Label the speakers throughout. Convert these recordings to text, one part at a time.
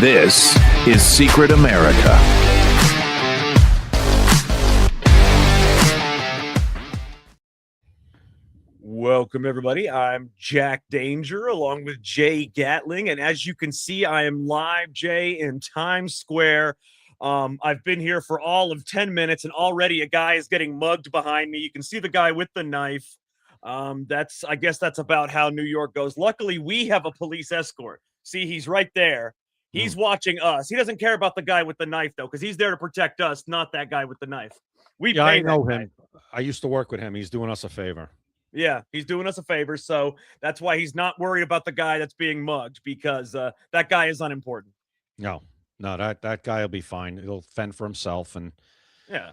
Speaker 1: This is Secret America.
Speaker 2: Welcome, everybody. I'm Jack Danger along with Jay Gatling. And as you can see, I am live, Jay, in Times Square. I've been here for all of 10 minutes, and already a guy is getting mugged behind me. You can see the guy with the knife. I guess that's about how New York goes. Luckily, we have a police escort. See, he's right there. He's watching us. He doesn't care about the guy with the knife, though, because he's there to protect us, not that guy with the knife.
Speaker 3: I know him. I used to work with him. He's doing us a favor.
Speaker 2: Yeah, he's doing us a favor, so that's why he's not worried about the guy that's being mugged, because that guy is unimportant.
Speaker 3: No, that guy will be fine. He'll fend for himself, and
Speaker 2: yeah,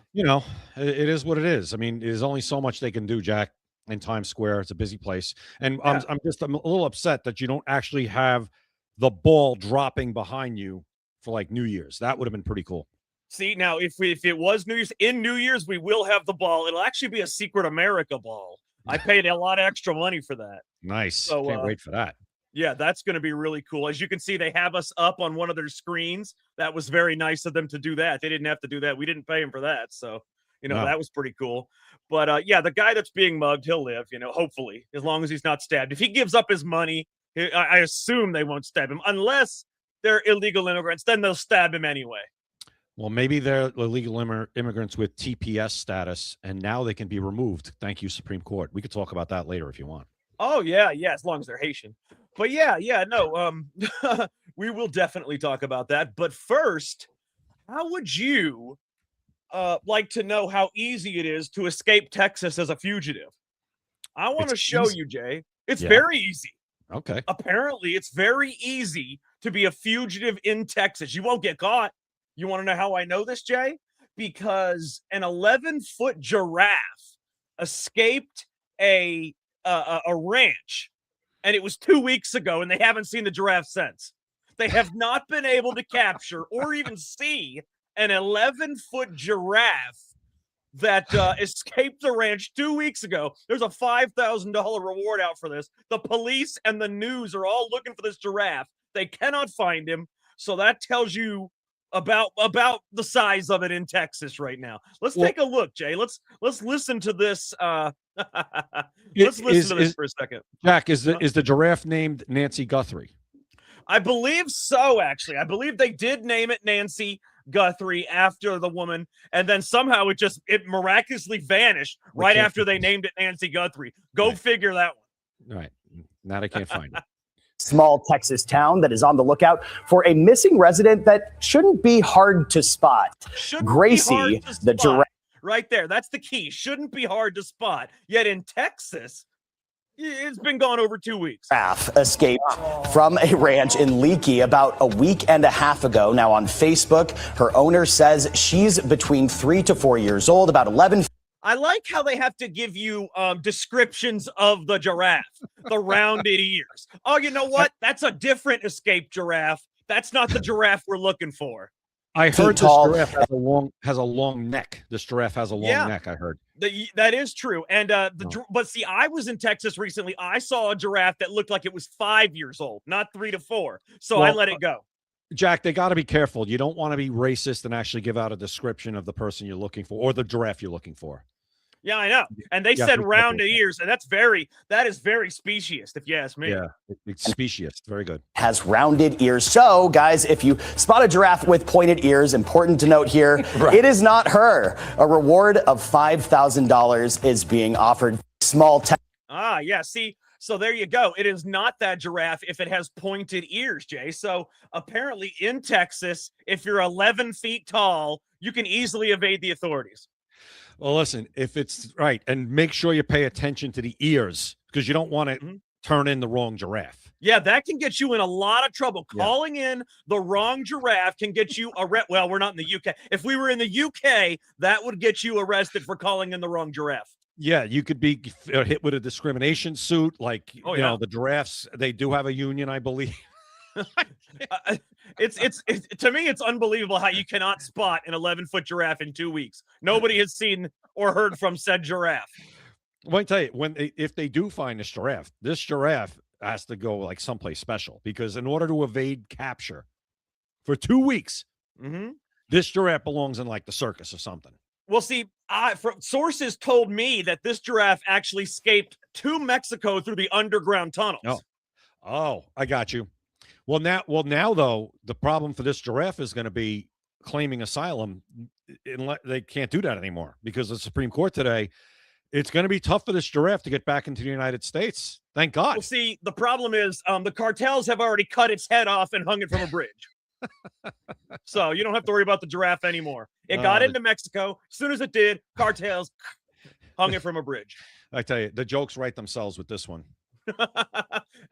Speaker 3: it is what it is. I mean, there's only so much they can do, Jack, in Times Square. It's a busy place, and
Speaker 2: yeah.
Speaker 3: I'm a little upset that you don't actually have the ball dropping behind you for like New Year's. That would have been pretty cool.
Speaker 2: See, now if it was New Year's, we will have the ball. It'll actually be a Secret America ball. I paid a lot of extra money for that.
Speaker 3: Nice.
Speaker 2: So,
Speaker 3: can't wait for that.
Speaker 2: Yeah, that's going to be really cool. As you can see, they have us up on one of their screens. That was very nice of them to do that. They didn't have to do that. We didn't pay him for that. So,
Speaker 3: No.
Speaker 2: that was pretty cool. But yeah, the guy that's being mugged, he'll live, hopefully, as long as he's not stabbed. If he gives up his money, I assume they won't stab him unless they're illegal immigrants. Then they'll stab him anyway.
Speaker 3: Well, maybe they're illegal immigrants with TPS status, and now they can be removed. Thank you, Supreme Court. We could talk about that later if you want.
Speaker 2: Oh, yeah, as long as they're Haitian. But no, we will definitely talk about that. But first, how would you like to know how easy it is to escape Texas as a fugitive? I want to show you, Jay. It's very easy.
Speaker 3: Okay.
Speaker 2: Apparently, it's very easy to be a fugitive in Texas. You won't get caught. You want to know how I know this, Jay? Because an 11-foot giraffe escaped a ranch, and it was 2 weeks ago, and they haven't seen the giraffe since. They have not been able to capture or even see an 11-foot giraffe that escaped the ranch 2 weeks ago. There's a $5,000 reward out for this. The police and the news are all looking for this giraffe. They cannot find him, so that tells you about the size of it in Texas right now. Let's take a look, Jay. Let's listen to this. Let's listen to this for a second.
Speaker 3: Jack, is the giraffe named Nancy Guthrie?
Speaker 2: I believe so, actually. I believe they did name it Nancy Guthrie after the woman, and then somehow it miraculously vanished right after they named it Nancy Guthrie. Go figure that one.
Speaker 3: All right. Now I can't find it.
Speaker 4: Small Texas town that is on the lookout for a missing resident that shouldn't be hard to spot. Gracie, the giraffe.
Speaker 2: Right there. That's the key. Shouldn't be hard to spot. Yet in Texas, it's been gone over 2 weeks.
Speaker 4: Escaped from a ranch in Leakey about a week and a half ago. Now on Facebook, her owner says she's between 3 to 4 years old, about 11.
Speaker 2: I like how they have to give you descriptions of the giraffe, the rounded ears. Oh, you know what? That's a different escaped giraffe. That's not the giraffe we're looking for.
Speaker 3: I heard this giraffe has a long neck. This giraffe has a long neck, I heard.
Speaker 2: That is true. And but see, I was in Texas recently. I saw a giraffe that looked like it was 5 years old, not 3 to 4. So I let it go.
Speaker 3: Jack, they got to be careful. You don't want to be racist and actually give out a description of the person you're looking for or the giraffe you're looking for.
Speaker 2: Yeah, I know. And they said rounded ears, and that is very speciest, if you ask me.
Speaker 3: Yeah, it's speciest. Very good.
Speaker 4: Has rounded ears. So, guys, if you spot a giraffe with pointed ears, important to note here, It is not her. A reward of $5,000 is being offered.
Speaker 2: See, so there you go. It is not that giraffe if it has pointed ears, Jay. So apparently in Texas, if you're 11 feet tall, you can easily evade the authorities.
Speaker 3: Well, listen, if it's right, and make sure you pay attention to the ears because you don't want to turn in the wrong giraffe.
Speaker 2: Yeah, that can get you in a lot of trouble. Calling in the wrong giraffe can get you arrested. Well, we're not in the UK. If we were in the UK, that would get you arrested for calling in the wrong giraffe.
Speaker 3: Yeah, you could be hit with a discrimination suit. Like, the giraffes, they do have a union, I believe.
Speaker 2: It's to me, it's unbelievable how you cannot spot an 11-foot giraffe in 2 weeks. Nobody has seen or heard from said giraffe.
Speaker 3: Well, I tell you, if they do find this giraffe has to go like someplace special because in order to evade capture for 2 weeks.
Speaker 2: Mm-hmm.
Speaker 3: This giraffe belongs in like the circus or something.
Speaker 2: Well, see, sources told me that this giraffe actually escaped to Mexico through the underground tunnels.
Speaker 3: Oh, I got you. Well, now though, the problem for this giraffe is going to be claiming asylum. They can't do that anymore because the Supreme Court today. It's going to be tough for this giraffe to get back into the United States. Thank God.
Speaker 2: Well, see, the problem is the cartels have already cut its head off and hung it from a bridge. So you don't have to worry about the giraffe anymore. It got into Mexico. As soon as it did, cartels hung it from a bridge.
Speaker 3: I tell you, the jokes write themselves with this one.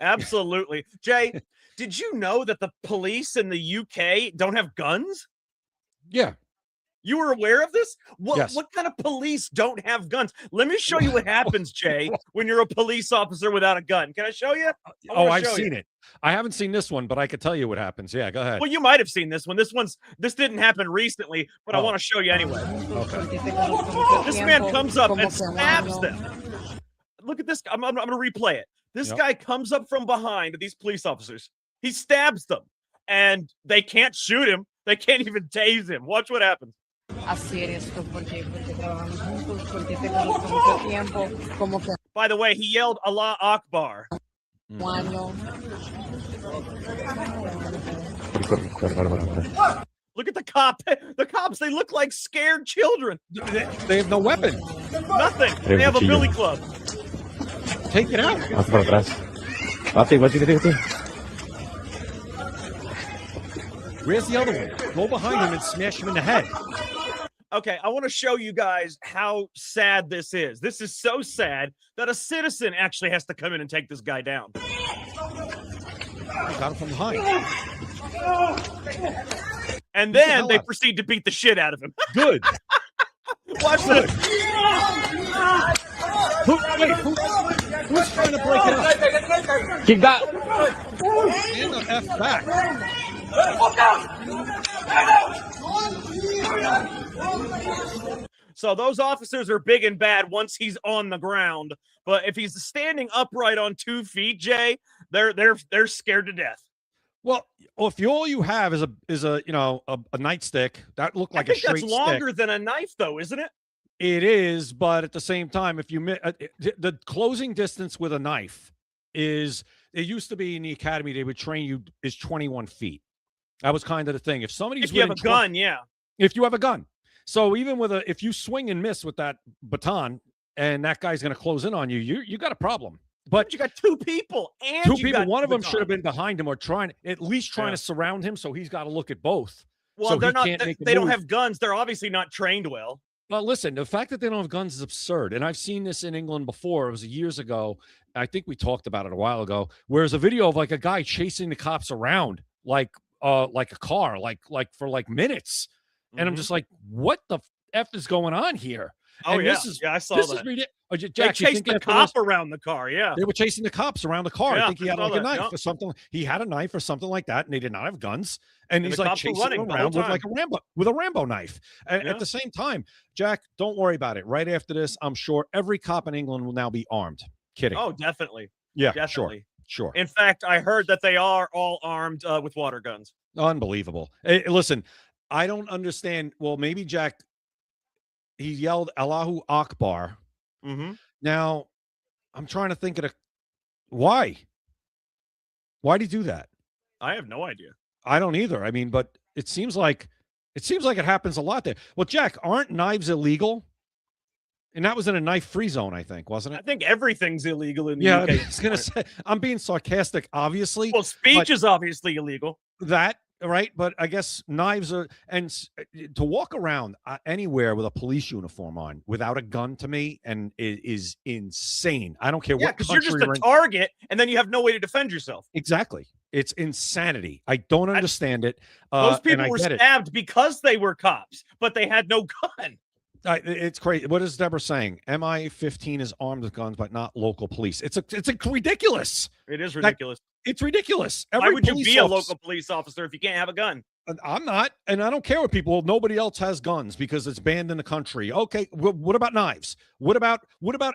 Speaker 2: Absolutely. Jay, did you know that the police in the UK don't have guns?
Speaker 3: Yeah.
Speaker 2: You were aware of this?
Speaker 3: Yes.
Speaker 2: What kind of police don't have guns? Let me show you what happens, Jay, when you're a police officer without a gun. Can I show you?
Speaker 3: I've seen it. I haven't seen this one, but I could tell you what happens. Yeah, go ahead.
Speaker 2: Well, you might have seen this one. This didn't happen recently, but I want to show you anyway.
Speaker 3: Okay.
Speaker 2: This man comes up and stabs them. Look at this. I'm going to replay it. This guy comes up from behind these police officers. He stabs them, and they can't shoot him. They can't even tase him. Watch what happens. By the way, he yelled Allah Akbar. Look at the cop. The cops, they look like scared children.
Speaker 3: They have no weapon.
Speaker 2: Nothing. They have a billy club.
Speaker 3: Take it out. Where's the other one? Go behind him and smash him in the head.
Speaker 2: Okay, I want to show you guys how sad this is. This is so sad that a citizen actually has to come in and take this guy down.
Speaker 3: He got him from behind.
Speaker 2: And then they proceed to beat the shit out of him.
Speaker 3: Good.
Speaker 2: Watch this.
Speaker 3: Who's trying to break it up?
Speaker 5: Keep that.
Speaker 3: Stand the F back.
Speaker 2: So those officers are big and bad once he's on the ground, but if he's standing upright on 2 feet, Jay, they're scared to death.
Speaker 3: Well, if all you have is a nightstick that looked like a straight stick.
Speaker 2: That's longer than a knife, though, isn't it?
Speaker 3: It is, but at the same time, if you the closing distance with a knife is, it used to be in the academy they would train you is 21 feet. That was kind of the thing. If somebody's
Speaker 2: if you have a gun, yeah.
Speaker 3: If you have a gun, so even with if you swing and miss with that baton, and that guy's going to close in on you, you got a problem. But
Speaker 2: you got 2 people, and
Speaker 3: two people. One of them should have been behind him or trying to surround him, so he's got to look at both.
Speaker 2: Well,
Speaker 3: so
Speaker 2: they're not. They don't have guns. They're obviously not trained well.
Speaker 3: Well, listen, the fact that they don't have guns is absurd. And I've seen this in England before. It was years ago. I think we talked about it a while ago. Where there's a video of like a guy chasing the cops around like a car, like for like minutes. And I'm just like, what the F is going on here?
Speaker 2: Oh,
Speaker 3: and
Speaker 2: yeah. I saw that.
Speaker 3: Jack,
Speaker 2: they chased the cop around the car, yeah.
Speaker 3: They were chasing the cops around the car.
Speaker 2: Yeah,
Speaker 3: I think he had like a knife or something. He had a knife or something like that, and they did not have guns. And he's like chasing them around with a Rambo knife. And at the same time, Jack, don't worry about it. Right after this, I'm sure every cop in England will now be armed. Kidding.
Speaker 2: Oh, definitely.
Speaker 3: Yeah,
Speaker 2: definitely.
Speaker 3: Sure.
Speaker 2: In fact, I heard that they are all armed with water guns.
Speaker 3: Unbelievable. Hey, listen, I don't understand. Well, maybe Jack, he yelled Allahu Akbar.
Speaker 2: Mm-hmm.
Speaker 3: Now, I'm trying to think of why. Why did he do that?
Speaker 2: I have no idea.
Speaker 3: I don't either. I mean, but it seems like it happens a lot there. Well, Jack, aren't knives illegal? And that was in a knife-free zone, I think, wasn't it?
Speaker 2: I think everything's illegal in the UK.
Speaker 3: I was gonna say, I'm being sarcastic, obviously.
Speaker 2: Well, speech is obviously illegal.
Speaker 3: That. Right, but I guess knives are, and to walk around anywhere with a police uniform on without a gun to me is insane. I don't care what country
Speaker 2: you're just a target, and then you have no way to defend yourself.
Speaker 3: Exactly, it's insanity. I don't understand it.
Speaker 2: Those people were stabbed because they were cops, but they had no gun.
Speaker 3: It's crazy. What is Deborah saying? MI-15 is armed with guns, but not local police. It's ridiculous.
Speaker 2: It is ridiculous.
Speaker 3: It's ridiculous.
Speaker 2: Why would you be a local police officer if you can't have a gun?
Speaker 3: I'm not, and I don't care what people. Nobody else has guns because it's banned in the country. Okay, what about knives? What about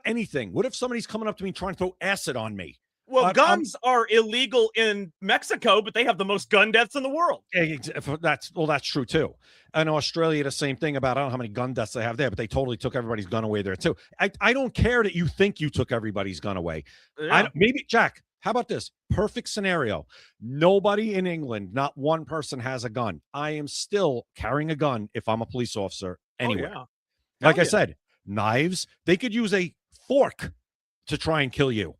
Speaker 3: anything? What if somebody's coming up to me trying to throw acid on me?
Speaker 2: Well, guns are illegal in Mexico, but they have the most gun deaths in the world.
Speaker 3: That's true too. And Australia, the same thing about, I don't know how many gun deaths they have there, but they totally took everybody's gun away there too. I don't care that you think you took everybody's gun away.
Speaker 2: Yeah.
Speaker 3: Maybe, Jack, how about this? Perfect scenario. Nobody in England, not one person has a gun. I am still carrying a gun if I'm a police officer anywhere.
Speaker 2: Oh, yeah.
Speaker 3: Like I said, knives, they could use a fork to try and kill you.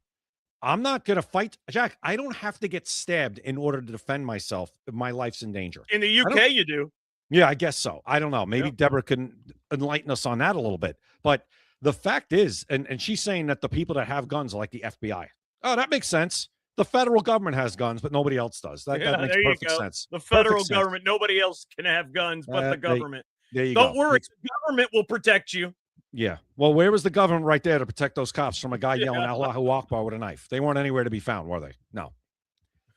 Speaker 3: I'm not going to fight. Jack, I don't have to get stabbed in order to defend myself if my life's in danger.
Speaker 2: In the UK, you do.
Speaker 3: Yeah, I guess so. I don't know. Maybe Deborah can enlighten us on that a little bit. But the fact is, and she's saying that the people that have guns are like the FBI. Oh, that makes sense. The federal government has guns, but nobody else does. That makes perfect sense.
Speaker 2: The federal government, nobody else can have guns but the government.
Speaker 3: There you go.
Speaker 2: Don't worry, the government will protect you.
Speaker 3: Yeah. Well, where was the government right there to protect those cops from a guy yelling Allahu Akbar with a knife? They weren't anywhere to be found, were they? No.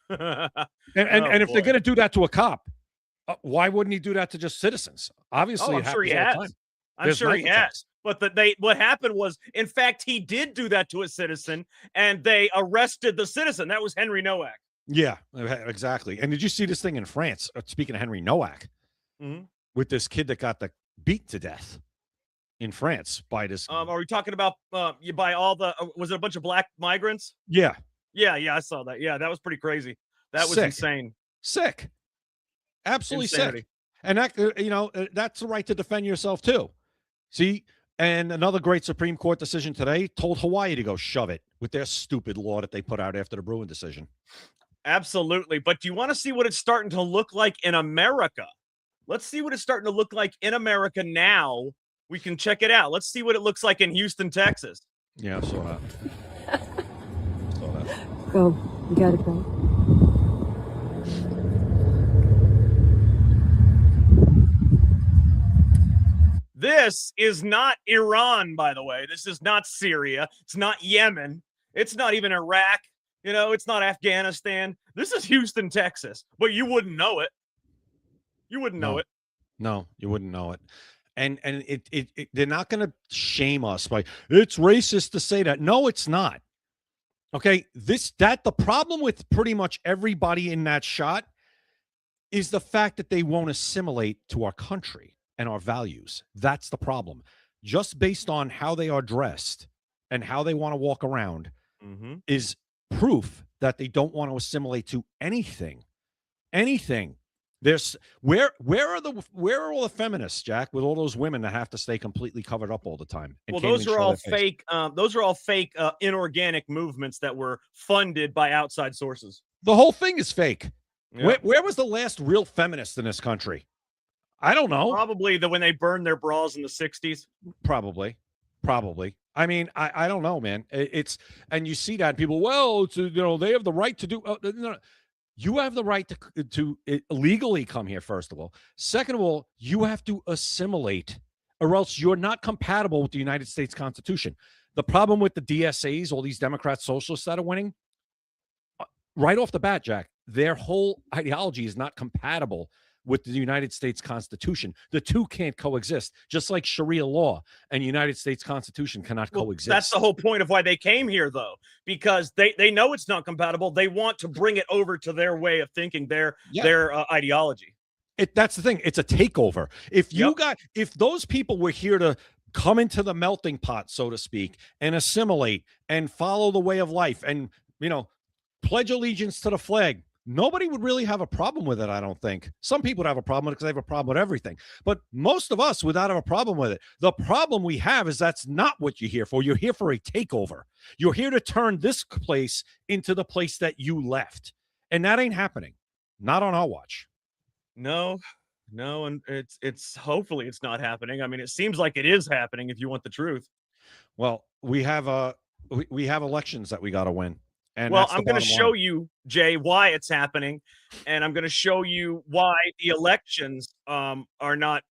Speaker 3: And if they're going to do that to a cop, why wouldn't he do that to just citizens? Obviously,
Speaker 2: I'm sure he has. I'm sure he has. But what happened was, in fact, he did do that to a citizen, and they arrested the citizen. That was Henry Nowak.
Speaker 3: Yeah, exactly. And did you see this thing in France? Speaking of Henry Nowak, with this kid that got beat to death in France by this.
Speaker 2: Are we talking about by all the? Was it a bunch of black migrants?
Speaker 3: Yeah.
Speaker 2: Yeah, I saw that. Yeah, that was pretty crazy. That was insane.
Speaker 3: Sick. Absolutely
Speaker 2: Insanity.
Speaker 3: sick. And that that's the right to defend yourself too. See, and another great Supreme Court decision today told Hawaii to go shove it with their stupid law that they put out after the Bruin decision.
Speaker 2: Absolutely. But do you want to see what it's starting to look like in America? Let's see what it's starting to look like in America now. We can check it out. Let's see what it looks like in Houston, Texas.
Speaker 3: Yeah, I saw that.
Speaker 5: Go. You gotta go.
Speaker 2: This is not Iran, by the way. This is not Syria. It's not Yemen. It's not even Iraq. It's not Afghanistan. This is Houston, Texas. But you wouldn't know it. You wouldn't know it.
Speaker 3: No, you wouldn't know it. And they're not going to shame us by it's racist to say that. No, it's not. Okay, the problem with pretty much everybody in that shot is the fact that they won't assimilate to our country and our values. That's the problem. Just based on how they are dressed and how they want to walk around is proof that they don't want to assimilate to anything. There's where are all the feminists, Jack, with all those women that have to stay completely covered up all the time?
Speaker 2: Well, those are all fake. Those are all fake inorganic movements that were funded by outside sources.
Speaker 3: The whole thing is fake.
Speaker 2: Yeah.
Speaker 3: Where was the last real feminist in this country? I don't know.
Speaker 2: Probably when they burned their bras in the 60s.
Speaker 3: Probably. I mean, I don't know, man. And you see that people, they have the right to do. No. You have the right to legally come here, first of all. Second of all, you have to assimilate, or else you're not compatible with the United States Constitution. The problem with the DSAs, all these Democrat socialists that are winning, right off the bat, Jack, their whole ideology is not compatible with the United States Constitution. The two can't coexist, just like Sharia law and United States Constitution cannot coexist.
Speaker 2: That's the whole point of why they came here, though, because they know it's not compatible. They want to bring it over to their way of thinking, their ideology.
Speaker 3: That's the thing. It's a takeover. If those people were here to come into the melting pot, so to speak, and assimilate and follow the way of life and, pledge allegiance to the flag, nobody would really have a problem with it, I don't think. Some people would have a problem with it because they have a problem with everything. But most of us would not have a problem with it. The problem we have is that's not what you're here for. You're here for a takeover. You're here to turn this place into the place that you left. And that ain't happening. Not on our watch.
Speaker 2: No, and it's hopefully it's not happening. I mean, it seems like it is happening if you want the truth.
Speaker 3: Well, we have elections that we got to win. And
Speaker 2: I'm going to show you, Jay, why it's happening, and I'm going to show you why the elections are not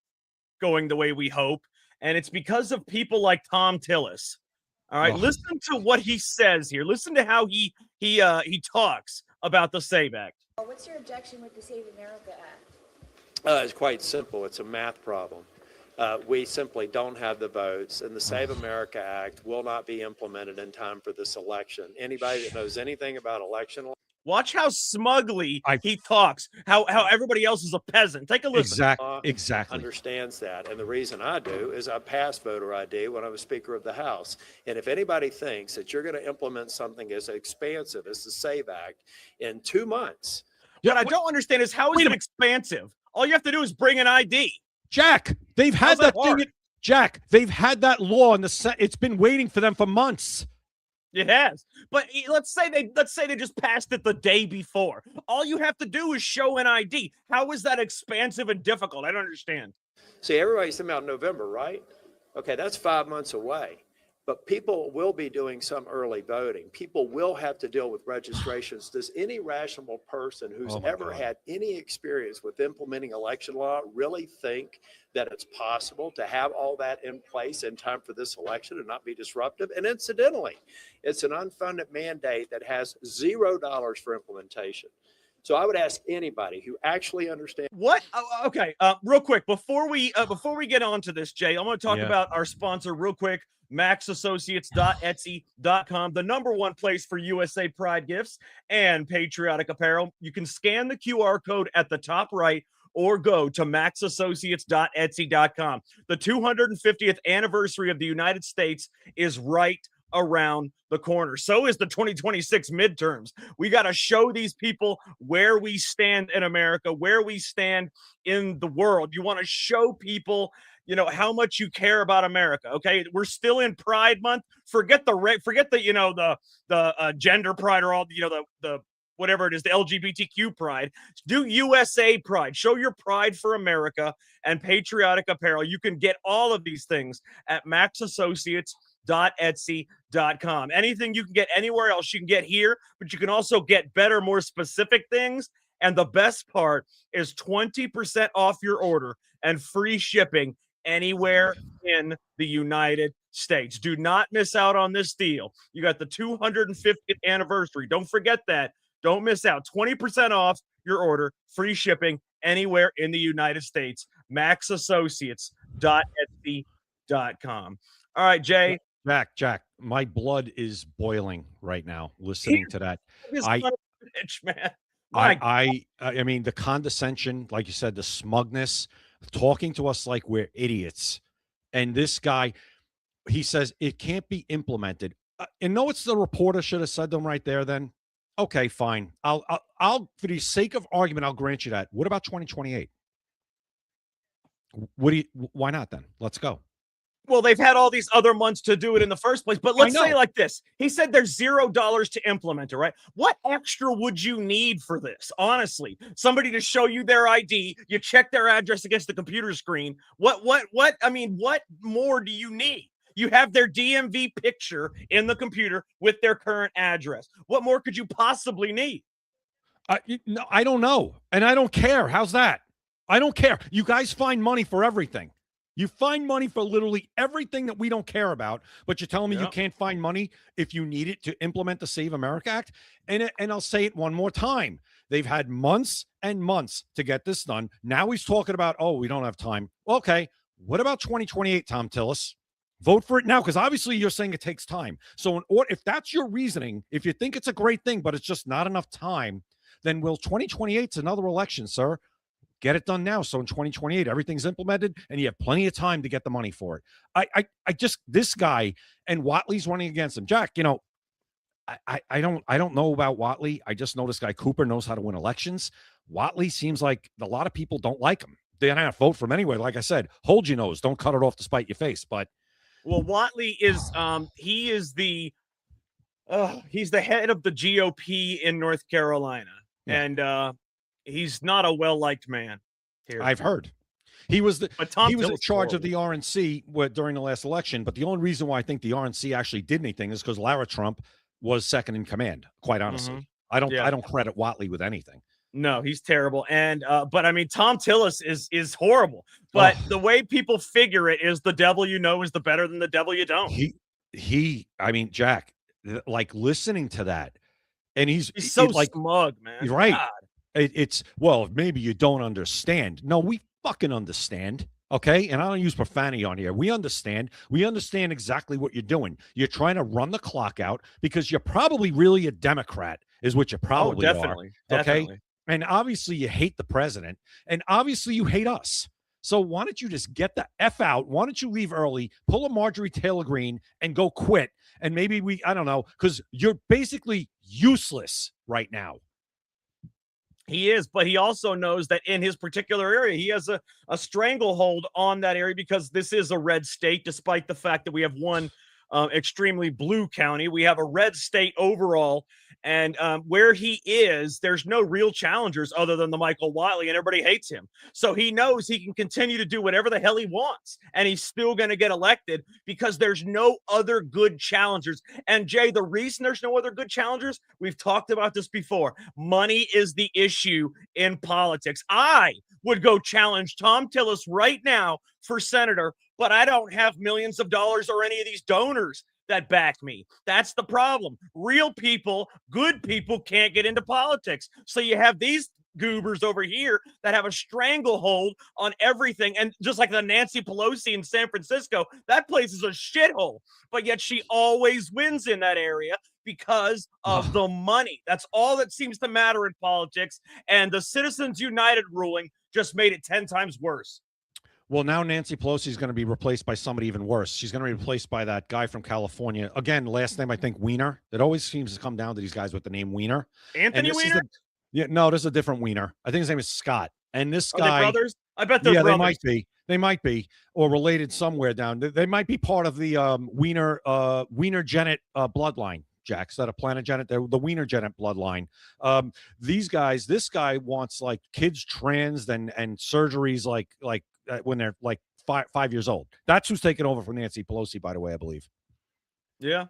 Speaker 2: going the way we hope, and it's because of people like Tom Tillis. All right, listen to what he says here. Listen to how he talks about the SAVE Act.
Speaker 6: What's your objection with the Save America Act?
Speaker 7: It's quite simple. It's a math problem.
Speaker 6: We simply don't have the votes, and the Save America Act will not be implemented in time for this election. Anybody that knows anything about election law
Speaker 2: Watch how smugly he talks. How everybody else is a peasant. Take a listen.
Speaker 3: Exactly.
Speaker 6: Understands that. And the reason I do is I passed voter ID when I was Speaker of the House. And if anybody thinks that you're going to implement something as expansive as the SAVE Act in 2 months.
Speaker 2: What I don't understand is how is it expansive? All you have to do is bring an ID.
Speaker 3: Jack, they've had that thing. Jack, they've had that law in the it's been waiting for them for months.
Speaker 2: It has, but let's say they just passed it the day before. All you have to do is show an ID. How is that expansive and difficult? I don't understand.
Speaker 6: See, everybody's talking about November, right? Okay, that's 5 months away. But people will be doing some early voting. People will have to deal with registrations. Does any rational person who's ever had any experience with implementing election law really think that it's possible to have all that in place in time for this election and not be disruptive? And incidentally, it's an unfunded mandate that has $0 for implementation. So I would ask anybody who actually understands.
Speaker 2: What? Okay, real quick before we get on to this, Jay, I'm going to talk about our sponsor real quick. MaxAssociates.etsy.com, the #1 place for USA Pride gifts and patriotic apparel. You can scan the QR code at the top right or go to maxassociates.etsy.com. The 250th anniversary of the United States is right around the corner. So is the 2026 midterms. We got to show these people where we stand in America, where we stand in the world. You want to show people, you know, how much you care about America. Okay, we're still in Pride Month. Forget the gender pride or all the whatever it is, the LGBTQ pride. Do USA Pride. Show your pride for America and patriotic apparel. You can get all of these things at maxassociates.etsy.com. Anything you can get anywhere else, you can get here, but you can also get better, more specific things. And the best part is 20% off your order and free shipping anywhere in the United States. Do not miss out on this deal. You got the 250th anniversary. Don't forget that. Don't miss out. 20% off your order, free shipping anywhere in the United States. maxassociates.etsy.com. All right, Jay.
Speaker 3: Jack, my blood is boiling right now listening to that. I mean, the condescension, like you said, the smugness, talking to us like we're idiots. And this guy, he says it can't be implemented. And no, it's the reporter should have said them right there then. Okay, fine. I'll for the sake of argument, I'll grant you that. What about 2028? Why not then? Let's go.
Speaker 2: Well, they've had all these other months to do it in the first place, but let's say like this. He said there's $0 to implement it, right? What extra would you need for this? Honestly, somebody to show you their ID, you check their address against the computer screen. What more do you need? You have their DMV picture in the computer with their current address. What more could you possibly need?
Speaker 3: No, I don't know. And I don't care. How's that? I don't care. You guys find money for everything. You find money for literally everything that we don't care about, but you're telling me you can't find money if you need it to implement the Save America Act? And I'll say it one more time. They've had months and months to get this done. Now he's talking about, oh, we don't have time. Okay, what about 2028, Tom Tillis? Vote for it now, because obviously you're saying it takes time. So if that's your reasoning, if you think it's a great thing, but it's just not enough time, then 2028 is another election, sir. Get it done now. So in 2028, everything's implemented and you have plenty of time to get the money for it. I just, this guy, and Watley's running against him. Jack, you know, I don't know about Watley. I just know this guy Cooper knows how to win elections. Watley seems like a lot of people don't like him. They're not going to vote for him anyway. Like I said, hold your nose. Don't cut it off to spite your face. But
Speaker 2: well, Watley is he's the head of the GOP in North Carolina. Yeah. And he's not a well-liked man here.
Speaker 3: I've heard. He was in charge of the RNC during the last election, but the only reason why I think the RNC actually did anything is because Lara Trump was second in command, quite honestly. I don't credit Watley with anything.
Speaker 2: No, he's terrible. And but I mean, Tom Tillis is horrible. But the way people figure it is the devil you know is the better than the devil you don't.
Speaker 3: I mean, Jack, like listening to that, and he's
Speaker 2: so like smug, man.
Speaker 3: Right. God. It's well, maybe you don't understand. No, we fucking understand. Okay. And I don't use profanity on here. We understand. We understand exactly what you're doing. You're trying to run the clock out because you're probably really a Democrat, is what you probably
Speaker 2: definitely,
Speaker 3: are. Okay.
Speaker 2: definitely.
Speaker 3: And obviously you hate the president. And obviously you hate us. So why don't you just get the F out? Why don't you leave early, pull a Marjorie Taylor Greene and go quit? And maybe I don't know, because you're basically useless right now.
Speaker 2: He is, but he also knows that in his particular area, he has a stranglehold on that area because this is a red state, despite the fact that we have one extremely blue county. We have a red state overall. And where he is, there's no real challengers other than the Michael Wiley, and everybody hates him. So he knows he can continue to do whatever the hell he wants, and he's still going to get elected because there's no other good challengers. And Jay, the reason there's no other good challengers, we've talked about this before. Money is the issue in politics. I would go challenge Tom Tillis right now for senator, but I don't have millions of dollars or any of these donors that back me. That's the problem. Real people, good people can't get into politics. So you have these goobers over here that have a stranglehold on everything. And just like the Nancy Pelosi in San Francisco, that place is a shithole, but yet she always wins in that area because of the money. That's all that seems to matter in politics. And the Citizens United ruling just made it 10 times worse.
Speaker 3: Well, now Nancy Pelosi is going to be replaced by somebody even worse. She's going to be replaced by that guy from California. Again, last name, I think, Weiner. It always seems to come down to these guys with the name Weiner.
Speaker 2: Anthony Weiner?
Speaker 3: No, this is a different Weiner. I think his name is Scott. And this guy.
Speaker 2: Are they brothers? I bet they're brothers.
Speaker 3: They might be. They might be, or related somewhere down. They might be part of the Weiner Janet bloodline. Jack, instead of Planet Janet, they're the Weiner Janet bloodline. These guys, this guy wants like kids trans and surgeries like when they're like 5 years old. That's who's taking over from Nancy Pelosi, by the way, I believe.
Speaker 2: Yeah.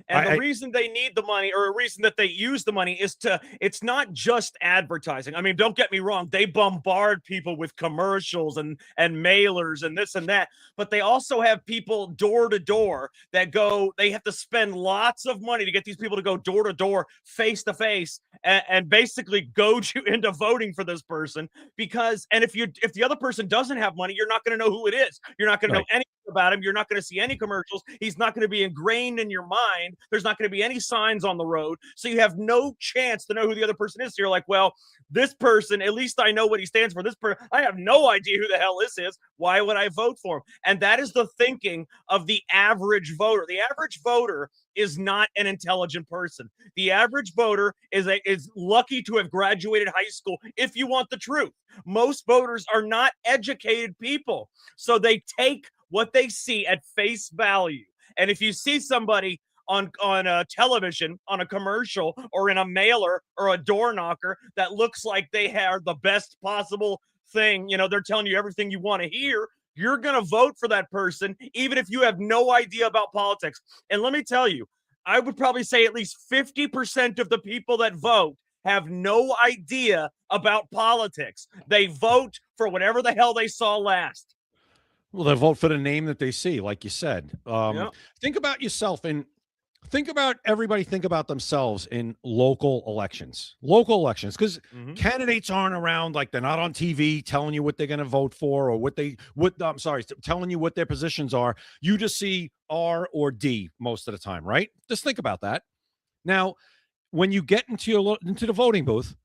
Speaker 2: And the reason they need the money, or a reason that they use the money, is it's not just advertising. I mean, don't get me wrong. They bombard people with commercials and mailers and this and that, but they also have people door to door that they have to spend lots of money to get these people to go door to door, face to face, and basically goad you into voting for this person. And if the other person doesn't have money, you're not going to know who it is. You're not going to know anything about him. You're not going to see any commercials. He's not going to be ingrained in your mind. There's not going to be any signs on the road. So you have no chance to know who the other person is. So you're like, well, this person, at least I know what he stands for. This person, I have no idea who the hell this is. Why would I vote for him? And that is the thinking of the average voter. The average voter is not an intelligent person. The average voter is lucky to have graduated high school, if you want the truth. Most voters are not educated people. So they take what they see at face value. And if you see somebody on television, on a commercial, or in a mailer or a door knocker that looks like they have the best possible thing, they're telling you everything you want to hear, you're going to vote for that person, even if you have no idea about politics. And let me tell you, I would probably say at least 50% of the people that vote have no idea about politics. They vote for whatever the hell they saw last.
Speaker 3: Well, they vote for the name that they see, like you said. Think about yourself and think about everybody. Think about themselves in local elections, because candidates aren't around, like they're not on TV telling you what they're going to vote for or telling you what their positions are. You just see R or D most of the time, right? Just think about that. Now, when you get into the voting booth,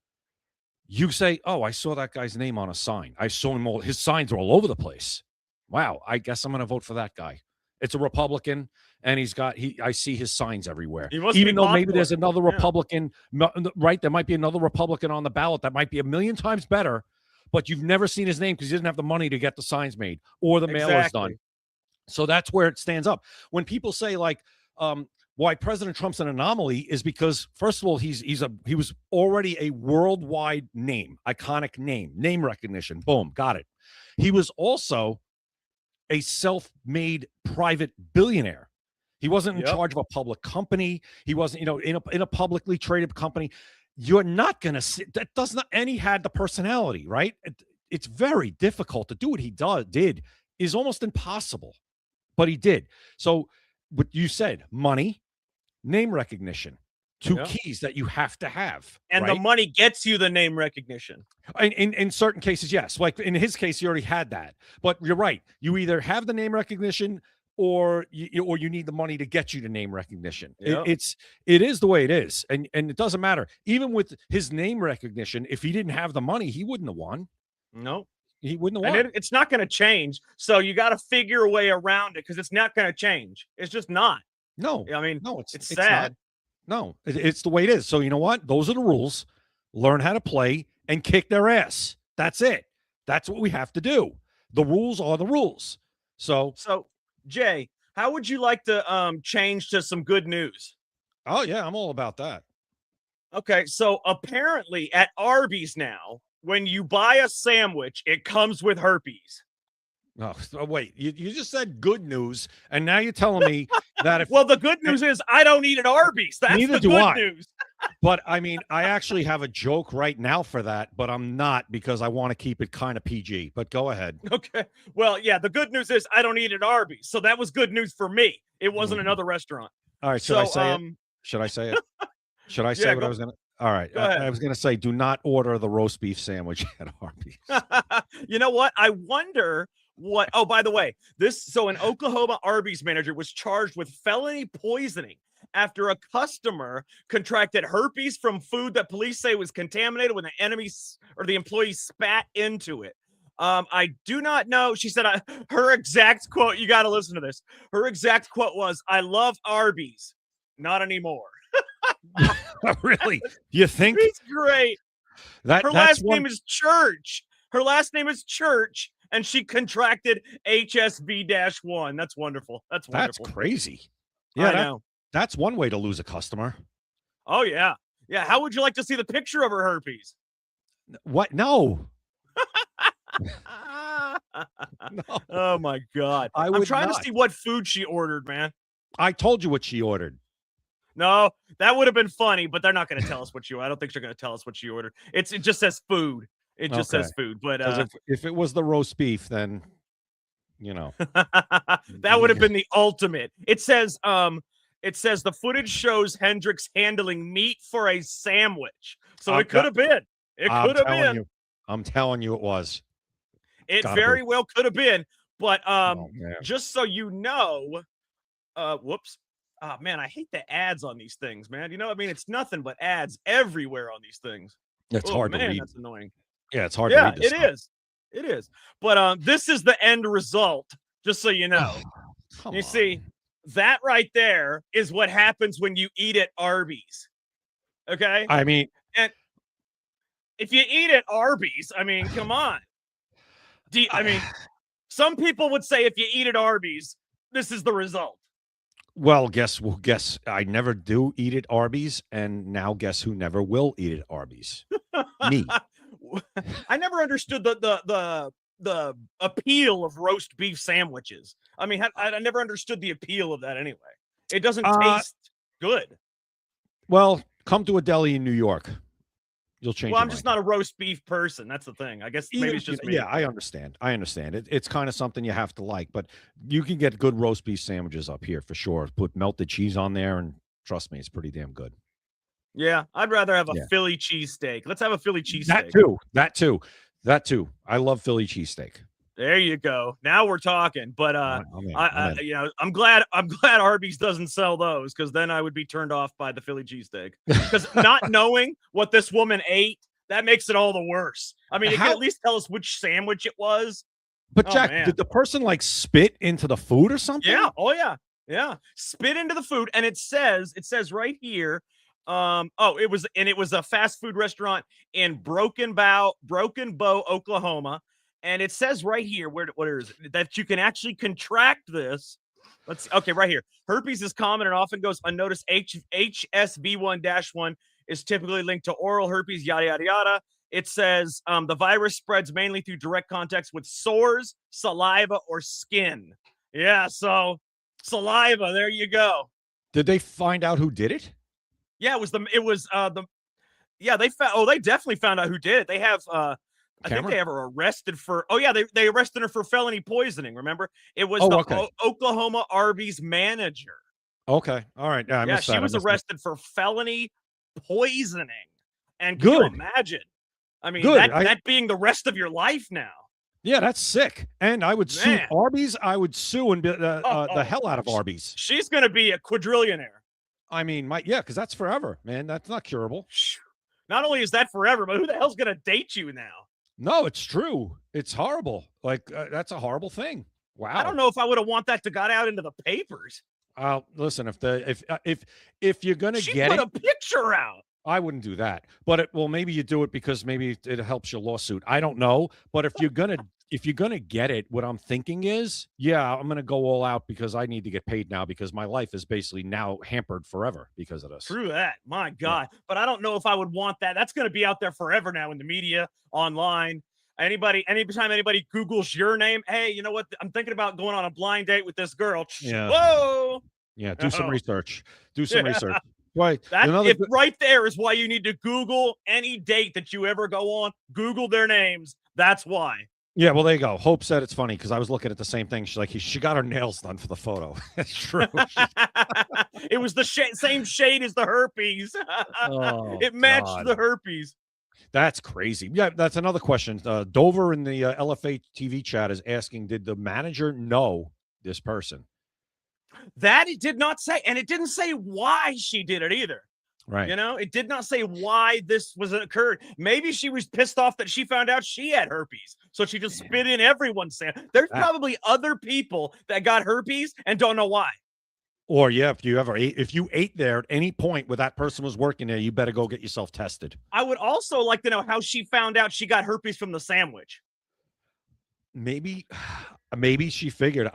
Speaker 3: you say, "Oh, I saw that guy's name on a sign. I saw him his signs are all over the place. Wow, I guess I'm going to vote for that guy. It's a Republican, and I see his signs everywhere. Even though maybe there's another Republican, right? There might be another Republican on the ballot that might be a million times better, but you've never seen his name because he doesn't have the money to get the signs made or the mailers done. So that's where it stands up. When people say like, why President Trump's an anomaly is because, first of all, he was already a worldwide name, iconic name recognition. Boom, got it. He was also a self-made private billionaire. He wasn't in charge of a public company. He wasn't, in a publicly traded company. You're not going to see that. And he had the personality, right? It's very difficult to do what he did is almost impossible, but he did. So what you said, money, name recognition, two
Speaker 2: Yeah.
Speaker 3: keys that you have to have.
Speaker 2: And
Speaker 3: right?
Speaker 2: the money gets you the name recognition.
Speaker 3: In certain cases, yes. Like in his case, he already had that. But you're right. You either have the name recognition or you need the money to get you the name recognition.
Speaker 2: Yep.
Speaker 3: It is the way it is, and it doesn't matter. Even with his name recognition, if he didn't have the money, he wouldn't have won.
Speaker 2: No,
Speaker 3: He wouldn't have
Speaker 2: and
Speaker 3: won.
Speaker 2: it's not going to change. So you got to figure a way around it because it's not going to change. It's just not.
Speaker 3: No,
Speaker 2: I mean,
Speaker 3: no,
Speaker 2: it's
Speaker 3: not.
Speaker 2: sad.
Speaker 3: No, it's the way it is. So you know what? Those are the rules. Learn how to play and kick their ass. That's it. That's what we have to do. The rules are the rules. So
Speaker 2: Jay, how would you like to change to some good news?
Speaker 3: oh yeah, I'm all about that.
Speaker 2: Okay, so apparently at Arby's now, when you buy a sandwich, it comes with herpes.
Speaker 3: Oh, wait, you just said good news, and now you're telling me that if
Speaker 2: Well, the good news is I don't eat at Arby's. That's
Speaker 3: Neither
Speaker 2: the
Speaker 3: do
Speaker 2: good
Speaker 3: I.
Speaker 2: news.
Speaker 3: But I mean, I actually have a joke right now for that, but I'm not because I want to keep it kind of PG. But go ahead.
Speaker 2: Okay. Well, yeah, the good news is I don't eat at Arby's. So that was good news for me. It wasn't another restaurant.
Speaker 3: All right, should I say it? Should I say it? Should I say
Speaker 2: Yeah,
Speaker 3: what I was gonna? All right,
Speaker 2: go ahead.
Speaker 3: I was gonna say, do not order the roast beef sandwich at Arby's.
Speaker 2: You know what? I wonder what. Oh, by the way, an Oklahoma Arby's manager was charged with felony poisoning after a customer contracted herpes from food that police say was contaminated when the employee spat into it. I do not know. She said her exact quote, you got to listen to this. Her exact quote was, "I love Arby's, not anymore."
Speaker 3: Really? You think
Speaker 2: It's great. Her
Speaker 3: that's
Speaker 2: last name is Church. Her last name is Church, and she contracted HSV-1. That's wonderful. That's wonderful.
Speaker 3: That's crazy.
Speaker 2: I
Speaker 3: Yeah,
Speaker 2: know.
Speaker 3: that's one way to lose a customer.
Speaker 2: Oh yeah. Yeah. How would you like to see the picture of her herpes?
Speaker 3: What? No. No.
Speaker 2: Oh my God. I'm
Speaker 3: would
Speaker 2: trying
Speaker 3: not.
Speaker 2: to see what food she ordered, man.
Speaker 3: I told you what she ordered.
Speaker 2: No, that would have been funny, but they're not going to tell us what you. I don't think they're going to tell us what she ordered. It just says food. It just says food. But
Speaker 3: 'Cause if it was the roast beef, then you know.
Speaker 2: that would have been the ultimate. It says the footage shows Hendricks handling meat for a sandwich. So it could have been. It could have been.
Speaker 3: I'm telling you, it was.
Speaker 2: It
Speaker 3: Gotta
Speaker 2: very
Speaker 3: be.
Speaker 2: well could have been. But
Speaker 3: Oh, man.
Speaker 2: just so you know, whoops. Oh man, I hate the ads on these things, man. You know, I mean, it's nothing but ads everywhere on these things.
Speaker 3: It's hard to read.
Speaker 2: That's annoying.
Speaker 3: Yeah, it's hard to
Speaker 2: Yeah,
Speaker 3: read this
Speaker 2: it
Speaker 3: stuff.
Speaker 2: is. It is. But this is the end result, just so you know.
Speaker 3: Come
Speaker 2: You
Speaker 3: on.
Speaker 2: see, that right there is what happens when you eat at Arby's. Okay?
Speaker 3: I mean,
Speaker 2: If you eat at Arby's, I mean, come on. I mean, some people would say if you eat at Arby's, this is the result.
Speaker 3: well, guess I never do eat at Arby's, and now guess who never will eat at Arby's? Me.
Speaker 2: I never understood the appeal of roast beef sandwiches. I mean, I never understood the appeal of that anyway. It doesn't taste good.
Speaker 3: Well, come to a deli in New York. You'll change.
Speaker 2: Well,
Speaker 3: your
Speaker 2: I'm just
Speaker 3: mind.
Speaker 2: not a roast beef person. That's the thing. I guess maybe it's just me.
Speaker 3: Yeah, I understand. It's kind of something you have to like, but you can get good roast beef sandwiches up here for sure. Put melted cheese on there, and trust me, it's pretty damn good.
Speaker 2: Yeah, I'd rather have a
Speaker 3: Yeah.
Speaker 2: Philly cheesesteak. Let's have a Philly cheesesteak.
Speaker 3: That too. I love Philly cheesesteak.
Speaker 2: There you go. Now we're talking. But
Speaker 3: I'm in.
Speaker 2: you know, I'm glad Arby's doesn't sell those, because then I would be turned off by the Philly cheesesteak. Because not knowing what this woman ate, that makes it all the worse. I mean, you can at least tell us which sandwich it was.
Speaker 3: But
Speaker 2: Oh,
Speaker 3: Jack,
Speaker 2: man.
Speaker 3: did the person like spit into the food or something?
Speaker 2: Yeah. Oh yeah. Yeah. Spit into the food, and it says right here. It was a fast food restaurant in Broken Bow, Oklahoma. And it says right here, what is it? That you can actually contract this. Right here. Herpes is common and often goes unnoticed. HSV1-1 is typically linked to oral herpes, yada, yada, yada. It says the virus spreads mainly through direct contacts with sores, saliva, or skin. Yeah, so saliva, there you go.
Speaker 3: Did they find out who did it?
Speaker 2: Yeah, they definitely found out who did it. They have I think they have her arrested for. Oh yeah, they arrested her for felony poisoning. Remember, it was
Speaker 3: okay.
Speaker 2: Oklahoma Arby's manager.
Speaker 3: Okay. All right. Yeah, I
Speaker 2: Yeah,
Speaker 3: missed
Speaker 2: she
Speaker 3: that. I
Speaker 2: was
Speaker 3: missed that.
Speaker 2: arrested for felony poisoning. And can you
Speaker 3: Good.
Speaker 2: imagine? I mean,
Speaker 3: Good.
Speaker 2: that being the rest of your life now.
Speaker 3: Yeah, that's sick. And I would sue
Speaker 2: Man.
Speaker 3: Arby's. I would sue and be,
Speaker 2: Oh,
Speaker 3: the hell out of Arby's.
Speaker 2: She's going to be a quadrillionaire.
Speaker 3: I mean, because that's forever, man. That's not curable.
Speaker 2: Not only is that forever, but who the hell's going to date you now?
Speaker 3: No, it's true. It's horrible. Like that's a horrible thing. Wow.
Speaker 2: I don't know if I would have want that to got out into the papers.
Speaker 3: Listen, if you're gonna
Speaker 2: She
Speaker 3: get
Speaker 2: put
Speaker 3: it,
Speaker 2: a picture out.
Speaker 3: I wouldn't do that. But maybe you do it because maybe it helps your lawsuit. I don't know. But if you're gonna get it, what I'm thinking is, yeah, I'm gonna go all out because I need to get paid now because my life is basically now hampered forever because of this.
Speaker 2: True that. My God. Yeah. But I don't know if I would want that. That's going to be out there forever now in the media, online. Anytime anybody Googles your name, hey, you know what? I'm thinking about going on a blind date with this girl.
Speaker 3: Yeah.
Speaker 2: Whoa.
Speaker 3: Yeah. Do some research. Do some research. Why?
Speaker 2: Right there is why you need to Google any date that you ever go on. Google their names. That's why.
Speaker 3: Yeah, well, there you go. Hope said it's funny because I was looking at the same thing. She's like, she got her nails done for the photo. That's true.
Speaker 2: It was the same shade as the herpes. It matched the herpes.
Speaker 3: That's crazy. Yeah, that's another question. Dover in the LFA TV chat is asking, did the manager know this person?
Speaker 2: That it did not say, and it didn't say why she did it either.
Speaker 3: Right.
Speaker 2: You know, it did not say why this was occurred. Maybe she was pissed off that she found out she had herpes. So she just spit in everyone's sand. There's probably other people that got herpes and don't know why.
Speaker 3: Or yeah, if you ate there at any point where that person was working there, you better go get yourself tested.
Speaker 2: I would also like to know how she found out she got herpes from the sandwich.
Speaker 3: Maybe she figured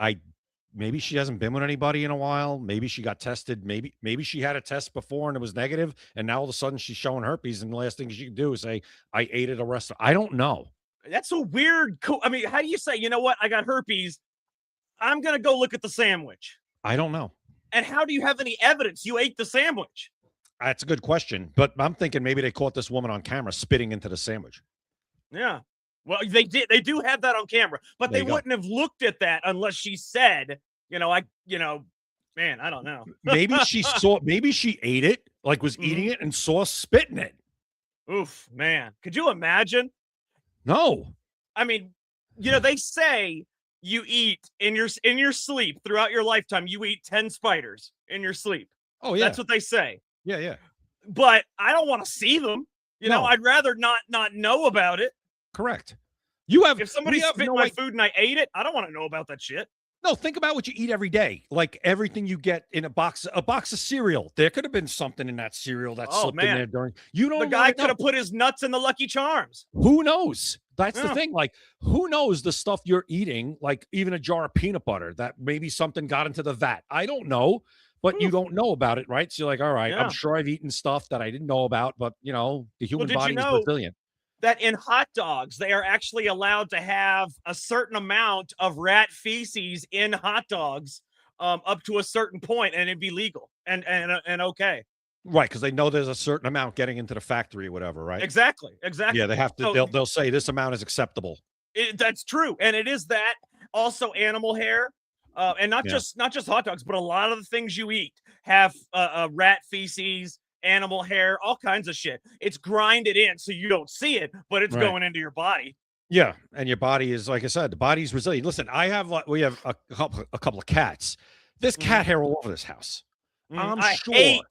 Speaker 3: maybe she hasn't been with anybody in a while. Maybe she got tested. Maybe she had a test before and it was negative, and now all of a sudden she's showing herpes, and the last thing she can do is say, I ate at a restaurant. I don't know.
Speaker 2: That's a weird I mean, how do you say, you know what? I got herpes. I'm going to go look at the sandwich.
Speaker 3: I don't know.
Speaker 2: And how do you have any evidence you ate the sandwich?
Speaker 3: That's a good question, but I'm thinking maybe they caught this woman on camera spitting into the sandwich.
Speaker 2: Yeah. Well, they did. They do have that on camera, but they wouldn't have looked at that unless she said, man, I don't know.
Speaker 3: Maybe she ate it, like was eating it and saw spit in it.
Speaker 2: Oof, man. Could you imagine?
Speaker 3: No.
Speaker 2: I mean, they say you eat in your sleep throughout your lifetime, you eat 10 spiders in your sleep.
Speaker 3: Oh, yeah.
Speaker 2: That's what they say.
Speaker 3: Yeah, yeah.
Speaker 2: But I don't want to see them. I'd rather not know about it.
Speaker 3: Correct.
Speaker 2: If somebody spit in my food and I ate it, I don't want to know about that shit.
Speaker 3: No, think about what you eat every day. Like everything you get in a box of cereal. There could have been something in that cereal that slipped in there during. The
Speaker 2: guy could have put his nuts in the Lucky Charms.
Speaker 3: Who knows? That's the thing. Like, who knows the stuff you're eating? Like even a jar of peanut butter that maybe something got into the vat. I don't know, but you don't know about it, right? So you're like, all right, I'm sure I've eaten stuff that I didn't know about, but the human body is resilient.
Speaker 2: That in hot dogs, they are actually allowed to have a certain amount of rat feces in hot dogs up to a certain point, and it'd be legal and okay.
Speaker 3: Right, because they know there's a certain amount getting into the factory or whatever, right?
Speaker 2: Exactly.
Speaker 3: Yeah, they have to. They'll say this amount is acceptable.
Speaker 2: That's true, and it is that. Also, animal hair, and not just hot dogs, but a lot of the things you eat have rat feces, animal hair, all kinds of shit. It's grinded in so you don't see it, but it's going into your body.
Speaker 3: Yeah, and your body is, like I said, the body's resilient. Listen, we have a couple of cats. There's cat hair all over this house.
Speaker 2: I hate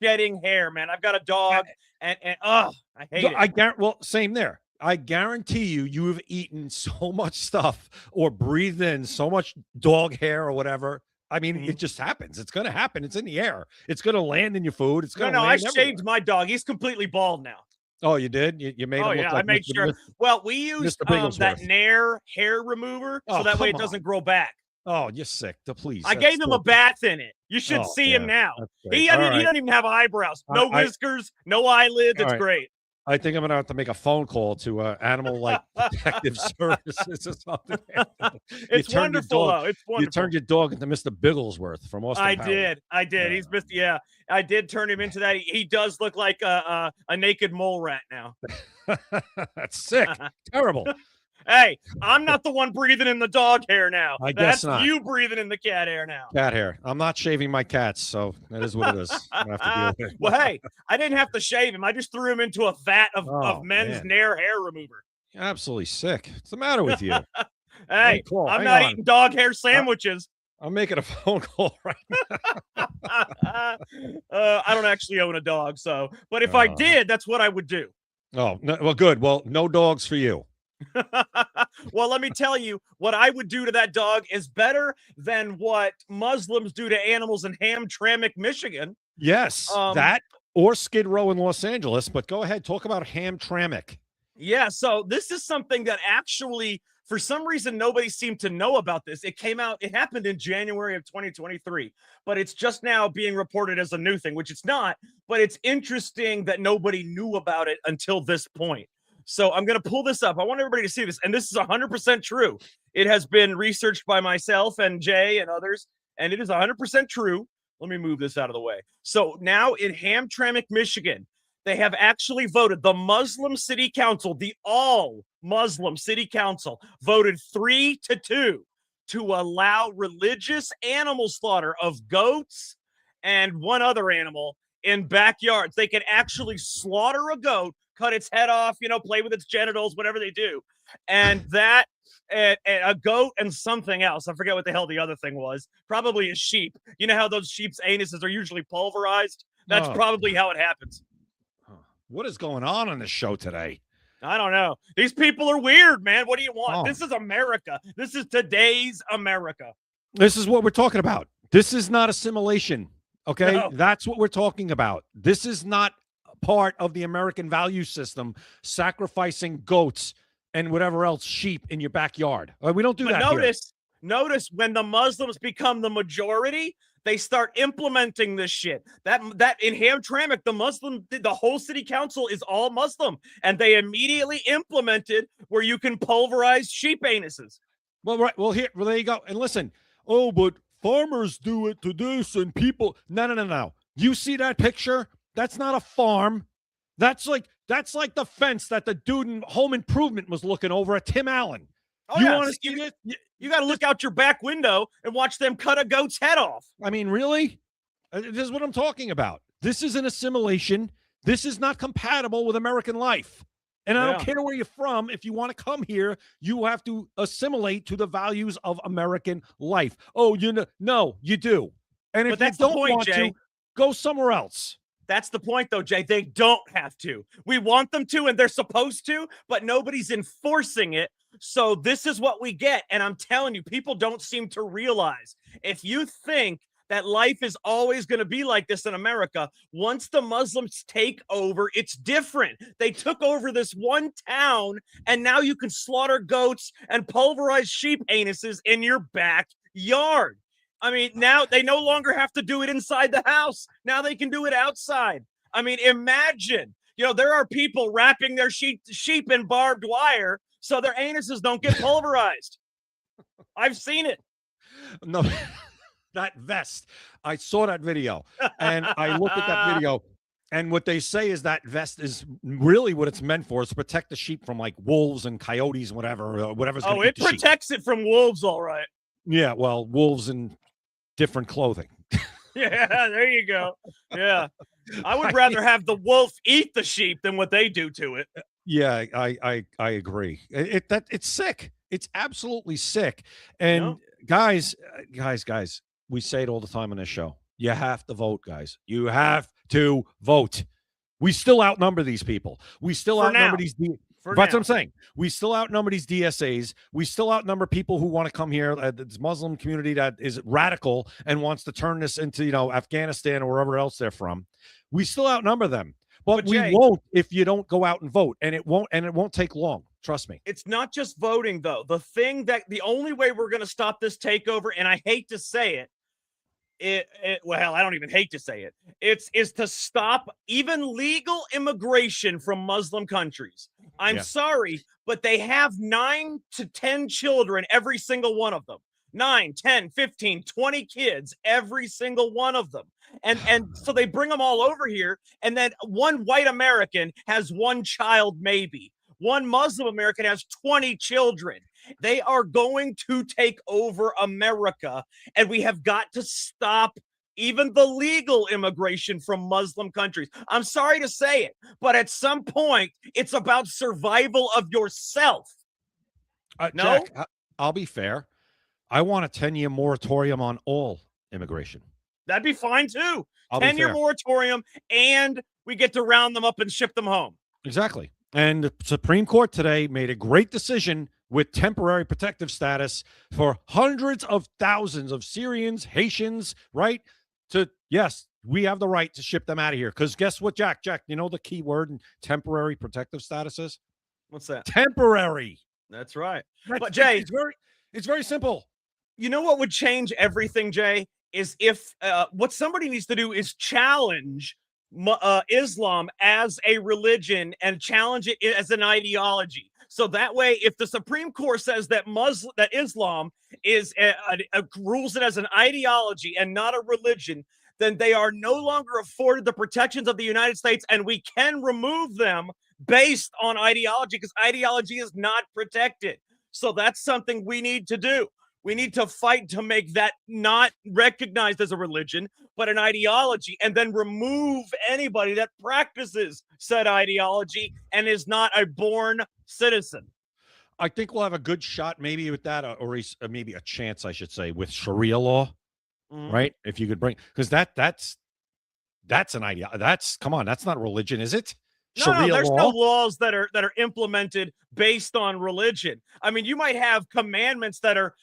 Speaker 2: shedding hair, man. I've got a dog, and I hate it.
Speaker 3: Well, same there. I guarantee you've eaten so much stuff or breathed in so much dog hair or whatever. I mean, it just happens. It's going to happen. It's in the air. It's going to land in your food. It's going to land
Speaker 2: I shaved my dog. He's completely bald now.
Speaker 3: Oh, you did? You made him look like
Speaker 2: I made sure. Well, we used that Nair hair remover so that way it doesn't grow back.
Speaker 3: Oh, you're sick. Please.
Speaker 2: I gave him a bath in it. You should see him now. He doesn't even have eyebrows. No whiskers, no eyelids. It's great.
Speaker 3: I think I'm going to have to make a phone call to Animal Protective Services or something.
Speaker 2: It's wonderful, though. It's wonderful.
Speaker 3: You turned your dog into Mr. Bigglesworth from Austin.
Speaker 2: I did. Yeah. He's Mr. I did turn him into that. He does look like a naked mole rat now.
Speaker 3: That's sick. Terrible.
Speaker 2: Hey, I'm not the one breathing in the dog hair now.
Speaker 3: I guess
Speaker 2: That's
Speaker 3: not.
Speaker 2: you breathing in the cat hair now.
Speaker 3: Cat hair. I'm not shaving my cats, so that is what it is. I'm gonna have to deal with it.
Speaker 2: Well, hey, I didn't have to shave him. I just threw him into a vat of
Speaker 3: Oh,
Speaker 2: men's
Speaker 3: man.
Speaker 2: Nair hair remover.
Speaker 3: Absolutely sick. What's the matter with you?
Speaker 2: Hey,
Speaker 3: cool.
Speaker 2: I'm
Speaker 3: Hang
Speaker 2: not
Speaker 3: on.
Speaker 2: eating dog hair sandwiches.
Speaker 3: I'm making a phone call right now.
Speaker 2: I don't actually own a dog, but if I did, that's what I would do.
Speaker 3: Oh, no, well, good. Well, no dogs for you.
Speaker 2: Well, let me tell you, what I would do to that dog is better than what Muslims do to animals in Hamtramck, Michigan.
Speaker 3: Yes, that or Skid Row in Los Angeles. But go ahead, talk about Hamtramck.
Speaker 2: Yeah, so this is something that actually, for some reason, nobody seemed to know about this. It happened in January of 2023, but it's just now being reported as a new thing, which it's not, but it's interesting that nobody knew about it until this point. So I'm going to pull this up. I want everybody to see this, and this is 100% true. It has been researched by myself and Jay and others, and it is 100% true. Let me move this out of the way. So now in Hamtramck, Michigan, they have actually voted. The Muslim City Council, the all Muslim City Council, voted 3-2 to allow religious animal slaughter of goats and one other animal in backyards. They can actually slaughter a goat, cut its head off, play with its genitals, whatever they do. And that, and a goat and something else. I forget what the hell the other thing was. Probably a sheep. You know how those sheep's anuses are usually pulverized? That's probably how it happens.
Speaker 3: What is going on this show today?
Speaker 2: I don't know. These people are weird, man. What do you want?
Speaker 3: Oh.
Speaker 2: This is America. This is today's America.
Speaker 3: This is what we're talking about. This is not assimilation. Okay.
Speaker 2: No.
Speaker 3: That's what we're talking about. This is not part of the American value system, sacrificing goats and whatever else, sheep in your backyard. We don't do that.
Speaker 2: Notice when the Muslims become the majority, they start implementing this shit. That in Hamtramck, the whole city council is all Muslim, and they immediately implemented where you can pulverize sheep anuses.
Speaker 3: Well, right. Well, there you go. And listen, but farmers do it to this and people. No. You see that picture? That's not a farm. That's like the fence that the dude in Home Improvement was looking over at Tim Allen.
Speaker 2: Oh,
Speaker 3: you
Speaker 2: yeah.
Speaker 3: want to see it?
Speaker 2: You got to look out your back window and watch them cut a goat's head off.
Speaker 3: I mean, really? This is what I'm talking about. This is an assimilation. This is not compatible with American life. And I don't care where you're from. If you want to come here, you have to assimilate to the values of American life. Oh, no, you do. And if you don't want to, go somewhere else.
Speaker 2: That's the point, though, Jay. They don't have to. We want them to, and they're supposed to, but nobody's enforcing it. So this is what we get. And I'm telling you, people don't seem to realize, if you think that life is always going to be like this in America, once the Muslims take over, it's different. They took over this one town, and now you can slaughter goats and pulverize sheep anuses in your backyard. I mean, now they no longer have to do it inside the house. Now they can do it outside. I mean, imagine, there are people wrapping their sheep in barbed wire so their anuses don't get pulverized. I've seen it.
Speaker 3: No, that vest. I saw that video, and I looked at that video, and what they say is that vest is really what it's meant for, is to protect the sheep from like wolves and coyotes, whatever's going to eat the sheep.
Speaker 2: It protects it from wolves, all right.
Speaker 3: Yeah, well, wolves in different clothing.
Speaker 2: Yeah, there you go. Yeah. I would rather have the wolf eat the sheep than what they do to it.
Speaker 3: Yeah, I agree. It's sick. It's absolutely sick. And guys, we say it all the time on this show. You have to vote, guys. You have to vote. We still outnumber these people. We still outnumber these. That's what I'm saying. We still outnumber these DSAs. We still outnumber people who want to come here. This Muslim community that is radical and wants to turn this into, Afghanistan or wherever else they're from. We still outnumber them. But we won't if you don't go out and vote, and it won't take long. Trust me.
Speaker 2: It's not just voting, though. The only way we're going to stop this takeover, and I hate to say well, I don't even hate to say it. Is to stop even legal immigration from Muslim countries. I'm sorry, but they have 9 to 10 children, every single one of them. 9, 10, 15, 20 kids, every single one of them. And so they bring them all over here, and then one white American has one child maybe. one Muslim American has 20 children. They are going to take over America, and we have got to stop even the legal immigration from Muslim countries. I'm sorry to say it, but at some point, it's about survival of yourself. No?
Speaker 3: Jack, I'll be fair. I want a 10-year moratorium on all immigration.
Speaker 2: That'd be fine too.
Speaker 3: I'll be
Speaker 2: 10-year
Speaker 3: fair.
Speaker 2: moratorium, and we get to round them up and ship them home.
Speaker 3: Exactly. And the Supreme Court today made a great decision with temporary protective status for hundreds of thousands of Syrians, Haitians, right? Yes, we have the right to ship them out of here. Because guess what, Jack? Jack, you know the key word in temporary protective status is?
Speaker 2: What's that?
Speaker 3: Temporary.
Speaker 2: That's right. But Jay,
Speaker 3: it's very simple.
Speaker 2: You know what would change everything, Jay, is if what somebody needs to do is challenge Islam as a religion and challenge it as an ideology. So that way, if the Supreme Court says that Islam is rules it as an ideology and not a religion, then they are no longer afforded the protections of the United States, and we can remove them based on ideology, because ideology is not protected. So that's something we need to do. We need to fight to make that not recognized as a religion, but an ideology, and then remove anybody that practices said ideology and is not a born citizen.
Speaker 3: I think we'll have a good shot maybe with that, or maybe a chance, I should say, with Sharia law, right? If you could bring, because that's an idea. Come on, that's not religion, is it?
Speaker 2: No, there's no laws that are implemented based on religion. I mean, you might have commandments that are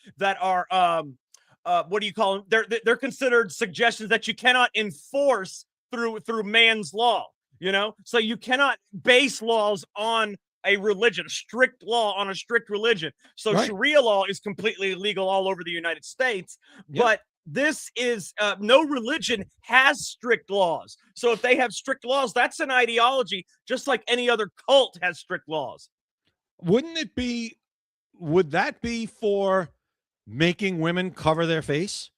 Speaker 2: what do you call them? They're considered suggestions that you cannot enforce through man's law. You know, so you cannot base laws on a religion, a strict law on a strict religion. So right. Sharia law is completely illegal all over the United States, but this is no religion has strict laws. So if they have strict laws, that's an ideology, just like any other cult has strict laws.
Speaker 3: Would that be for making women cover their face?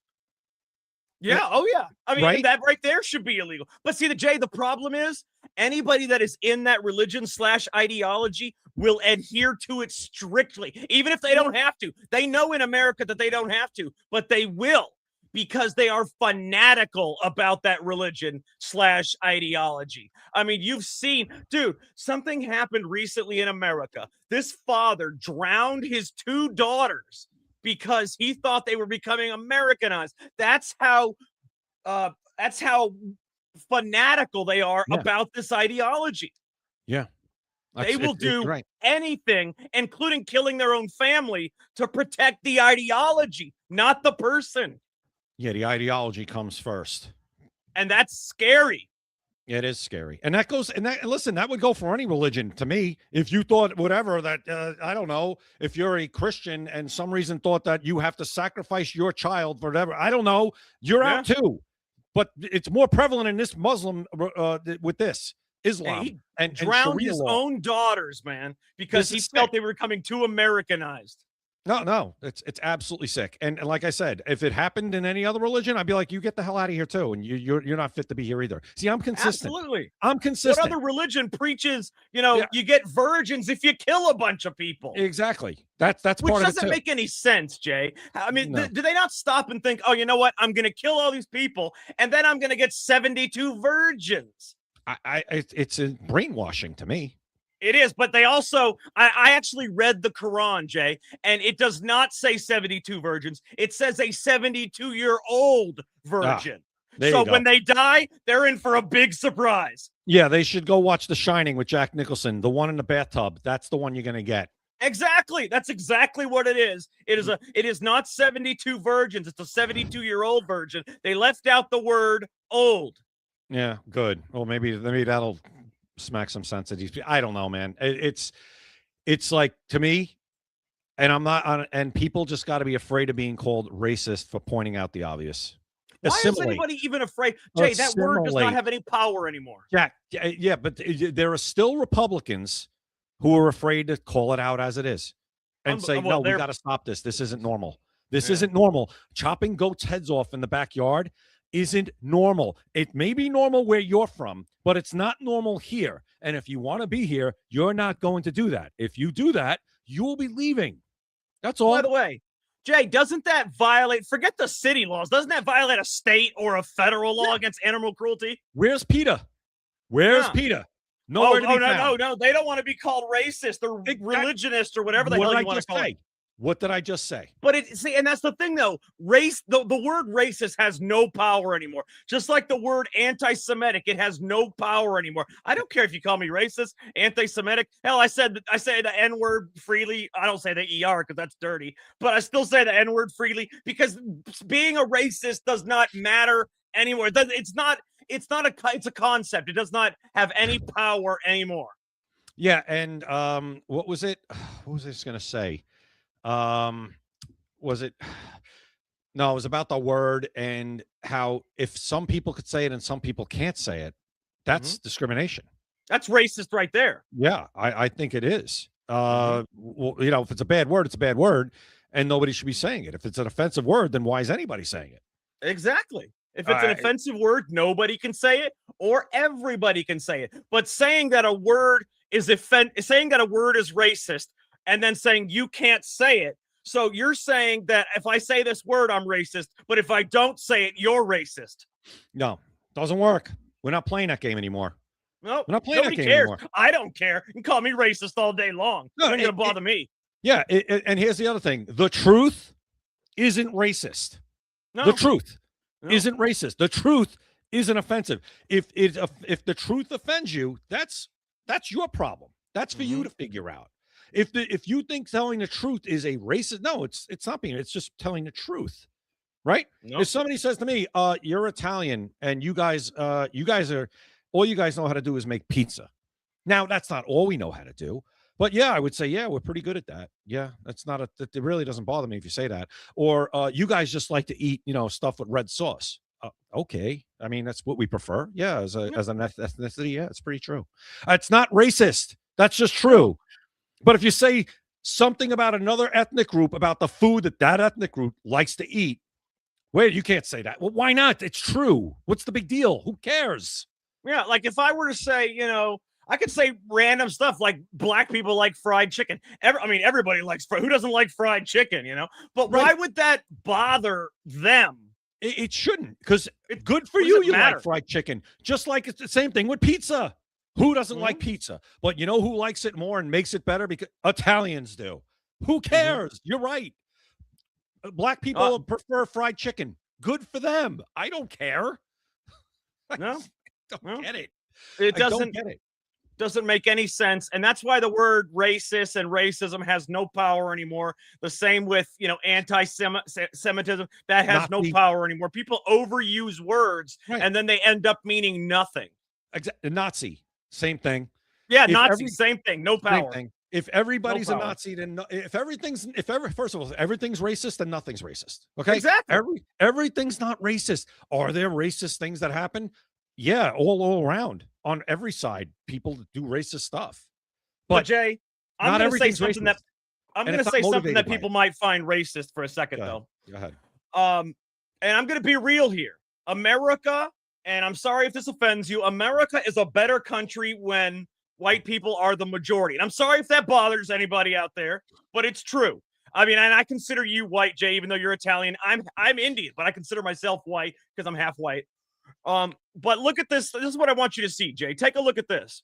Speaker 2: Yeah. Oh, yeah. I mean,
Speaker 3: right?
Speaker 2: That right there should be illegal. But see, the problem is anybody that is in that religion / ideology will adhere to it strictly, even if they don't have to. They know in America that they don't have to, but they will, because they are fanatical about that religion / ideology. I mean, you've seen, dude, something happened recently in America. This father drowned his 2 daughters because he thought they were becoming Americanized. That's how fanatical they are about this ideology.
Speaker 3: Yeah.
Speaker 2: They will do anything, including killing their own family, to protect the ideology, not the person.
Speaker 3: Yeah, the ideology comes first.
Speaker 2: And that's scary.
Speaker 3: It is scary. And listen, that would go for any religion to me. If you thought whatever that, I don't know, if you're a Christian and some reason thought that you have to sacrifice your child for whatever, I don't know, you're out too. But it's more prevalent in this Muslim, with this Islam.
Speaker 2: He drowned his own daughters, man, because he felt they were becoming too Americanized.
Speaker 3: No, it's absolutely sick. And like I said, if it happened in any other religion, I'd be like, you get the hell out of here too, and you're not fit to be here either. See, I'm consistent.
Speaker 2: Absolutely,
Speaker 3: I'm consistent.
Speaker 2: What other religion preaches? You get virgins if you kill a bunch of people.
Speaker 3: Exactly. That's part of it too.
Speaker 2: Which doesn't make any sense, Jay. I mean, do they not stop and think, oh, you know what? I'm going to kill all these people, and then I'm going to get 72 virgins.
Speaker 3: It's brainwashing to me.
Speaker 2: It is, but they also, I actually read the Quran, Jay, and it does not say 72 virgins. It says a 72-year-old virgin. So when they die, they're in for a big surprise.
Speaker 3: Yeah, they should go watch The Shining with Jack Nicholson, the one in the bathtub. That's the one you're going to get.
Speaker 2: Exactly. That's exactly what it is. It is not 72 virgins. It's a 72-year-old virgin. They left out the word old.
Speaker 3: Yeah, good. Well, maybe that'll smack some sense at these people. I don't know, man. It's like, to me, and I'm not on, and people just got to be afraid of being called racist for pointing out the obvious.
Speaker 2: Why is anybody even afraid? Jay, that word does not have any power anymore.
Speaker 3: Yeah, but there are still Republicans who are afraid to call it out as it is and say, no, we got to stop this. This isn't normal. This isn't normal. Chopping goats' heads off in the backyard isn't normal. It may be normal where you're from, but it's not normal here. And if you want to be here, you're not going to do that. If you do that, you will be leaving. That's all.
Speaker 2: By the way, Jay, doesn't that violate, forget the city laws, doesn't that violate a state or a federal law against animal cruelty?
Speaker 3: Where's PETA? Where's PETA? Nowhere to be found.
Speaker 2: No. They don't want to be called racist or religionist or whatever the hell you want to call it.
Speaker 3: What did I just say?
Speaker 2: But and that's the thing though. Race, the word racist has no power anymore. Just like the word anti-Semitic, it has no power anymore. I don't care if you call me racist, anti-Semitic. Hell, I say the N-word freely. I don't say the ER because that's dirty, but I still say the N-word freely because being a racist does not matter anymore. It's a concept. It does not have any power anymore.
Speaker 3: Yeah, and what was it? What was I just gonna say? Was it? No, it was about the word and how if some people could say it and some people can't say it, that's discrimination.
Speaker 2: That's racist right there.
Speaker 3: Yeah, I think it is. Well, if it's a bad word, it's a bad word, and nobody should be saying it. If it's an offensive word, then why is anybody saying it?
Speaker 2: Exactly. If it's an offensive word, nobody can say it, or everybody can say it. But saying that a word is racist, and then saying you can't say it. So you're saying that if I say this word, I'm racist, but if I don't say it, you're racist.
Speaker 3: No, doesn't work. We're not playing that game anymore.
Speaker 2: No,
Speaker 3: we're not playing that game anymore.
Speaker 2: I don't care. You can call me racist all day long.
Speaker 3: No,
Speaker 2: It's not going to bother me.
Speaker 3: Yeah, and here's the other thing. The truth isn't racist.
Speaker 2: No.
Speaker 3: The truth isn't racist. The truth isn't offensive. If the truth offends you, that's your problem. That's for you to figure out. If you think telling the truth is a racist, no, it's not being. It's just telling the truth, right? Nope. If somebody says to me, "You're Italian, and you guys are all you guys know how to do is make pizza." Now that's not all we know how to do, but yeah, I would say yeah, we're pretty good at that. Yeah, it really doesn't bother me if you say that. Or you guys just like to eat, stuff with red sauce. Okay, I mean that's what we prefer. Yeah, as an ethnicity, yeah, it's pretty true. It's not racist. That's just true. But if you say something about another ethnic group, about the food that ethnic group likes to eat, wait, you can't say that. Well, why not? It's true. What's the big deal? Who cares?
Speaker 2: Yeah, like if I were to say, I could say random stuff like black people like fried chicken. Everybody likes who doesn't like fried chicken, But why would that bother them?
Speaker 3: It shouldn't, because it's good for you. You like fried chicken, just like it's the same thing with pizza. Who doesn't like pizza? But you know who likes it more and makes it better? Because Italians do. Who cares? You're right. Black people prefer fried chicken. Good for them. I don't care.
Speaker 2: No,
Speaker 3: don't get it.
Speaker 2: It doesn't make any sense. And that's why the word racist and racism has no power anymore. The same with, anti-Semitism. That has no power anymore. People overuse words and then they end up meaning nothing.
Speaker 3: Nazi. Same thing.
Speaker 2: Yeah, Nazi, same thing. No power.
Speaker 3: Thing. If everybody's a Nazi, then first of all, if everything's racist, then nothing's racist. Okay,
Speaker 2: exactly.
Speaker 3: Everything's not racist. Are there racist things that happen? Yeah, all around on every side, people do racist stuff. But
Speaker 2: Jay, I'm going to say something that people might find racist for a second, though.
Speaker 3: Go ahead.
Speaker 2: And I'm going to be real here. America. And I'm sorry if this offends you. America is a better country when white people are the majority. And I'm sorry if that bothers anybody out there, but it's true. And I consider you white, Jay, even though you're Italian. I'm Indian, but I consider myself white because I'm half white. But look at this. This is what I want you to see, Jay. Take a look at this.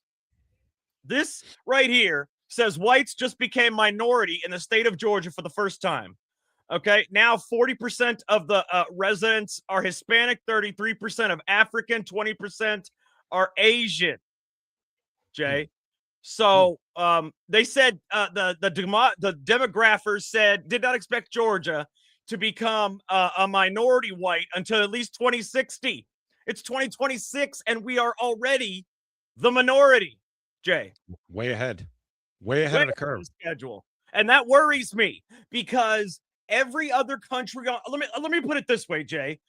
Speaker 2: This right here says whites just became minority in the state of Georgia for the first time. Okay, now 40% of the residents are Hispanic, 33% of African, 20% are Asian. Jay, so they said the demographers did not expect Georgia to become a minority white until at least 2060. It's 2026, and we are already the minority. Jay,
Speaker 3: way ahead of the curve
Speaker 2: schedule, and that worries me because every other country, let me put it this way, Jay.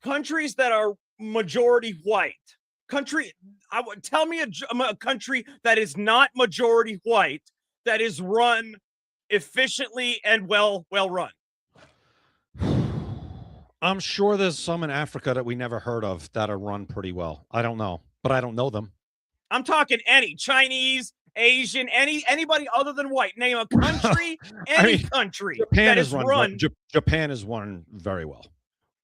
Speaker 2: Countries that are majority white, tell me a country that is not majority white that is run efficiently and well run.
Speaker 3: I'm sure there's some in Africa that we never heard of that are run pretty well. I don't know, but I don't know them.
Speaker 2: I'm talking any Chinese, Asian, anybody other than white. Name a country, any country
Speaker 3: Japan
Speaker 2: that is run.
Speaker 3: Japan is run very well.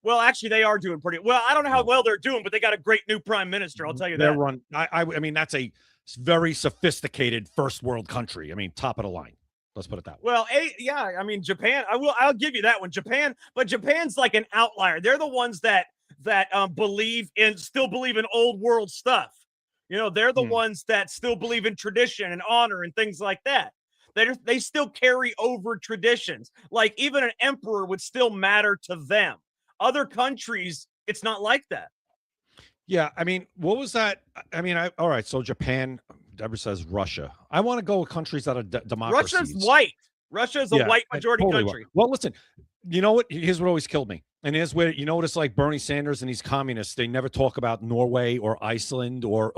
Speaker 2: Well, actually, they are doing pretty well. I don't know how well they're doing, but they got a great new prime minister. I'll tell you
Speaker 3: They're
Speaker 2: that.
Speaker 3: run. I mean, that's a very sophisticated first world country. I mean, top of the line. Let's put it that way.
Speaker 2: Well, yeah, I mean, Japan. I'll give you that one. Japan, but Japan's like an outlier. They're the ones that still believe in old world stuff. You know, they're the ones that still believe in tradition and honor and things like that. They still carry over traditions. Like even an emperor would still matter to them. Other countries, it's not like that.
Speaker 3: Yeah, I mean, what was that? I mean, all right. So Japan. Deborah says Russia. I want to go with countries that are democracies.
Speaker 2: Russia's white. Russia is a white majority country.
Speaker 3: Well, listen. You know what? Here's what always killed me. And here's where you notice, like Bernie Sanders and these communists, they never talk about Norway or Iceland or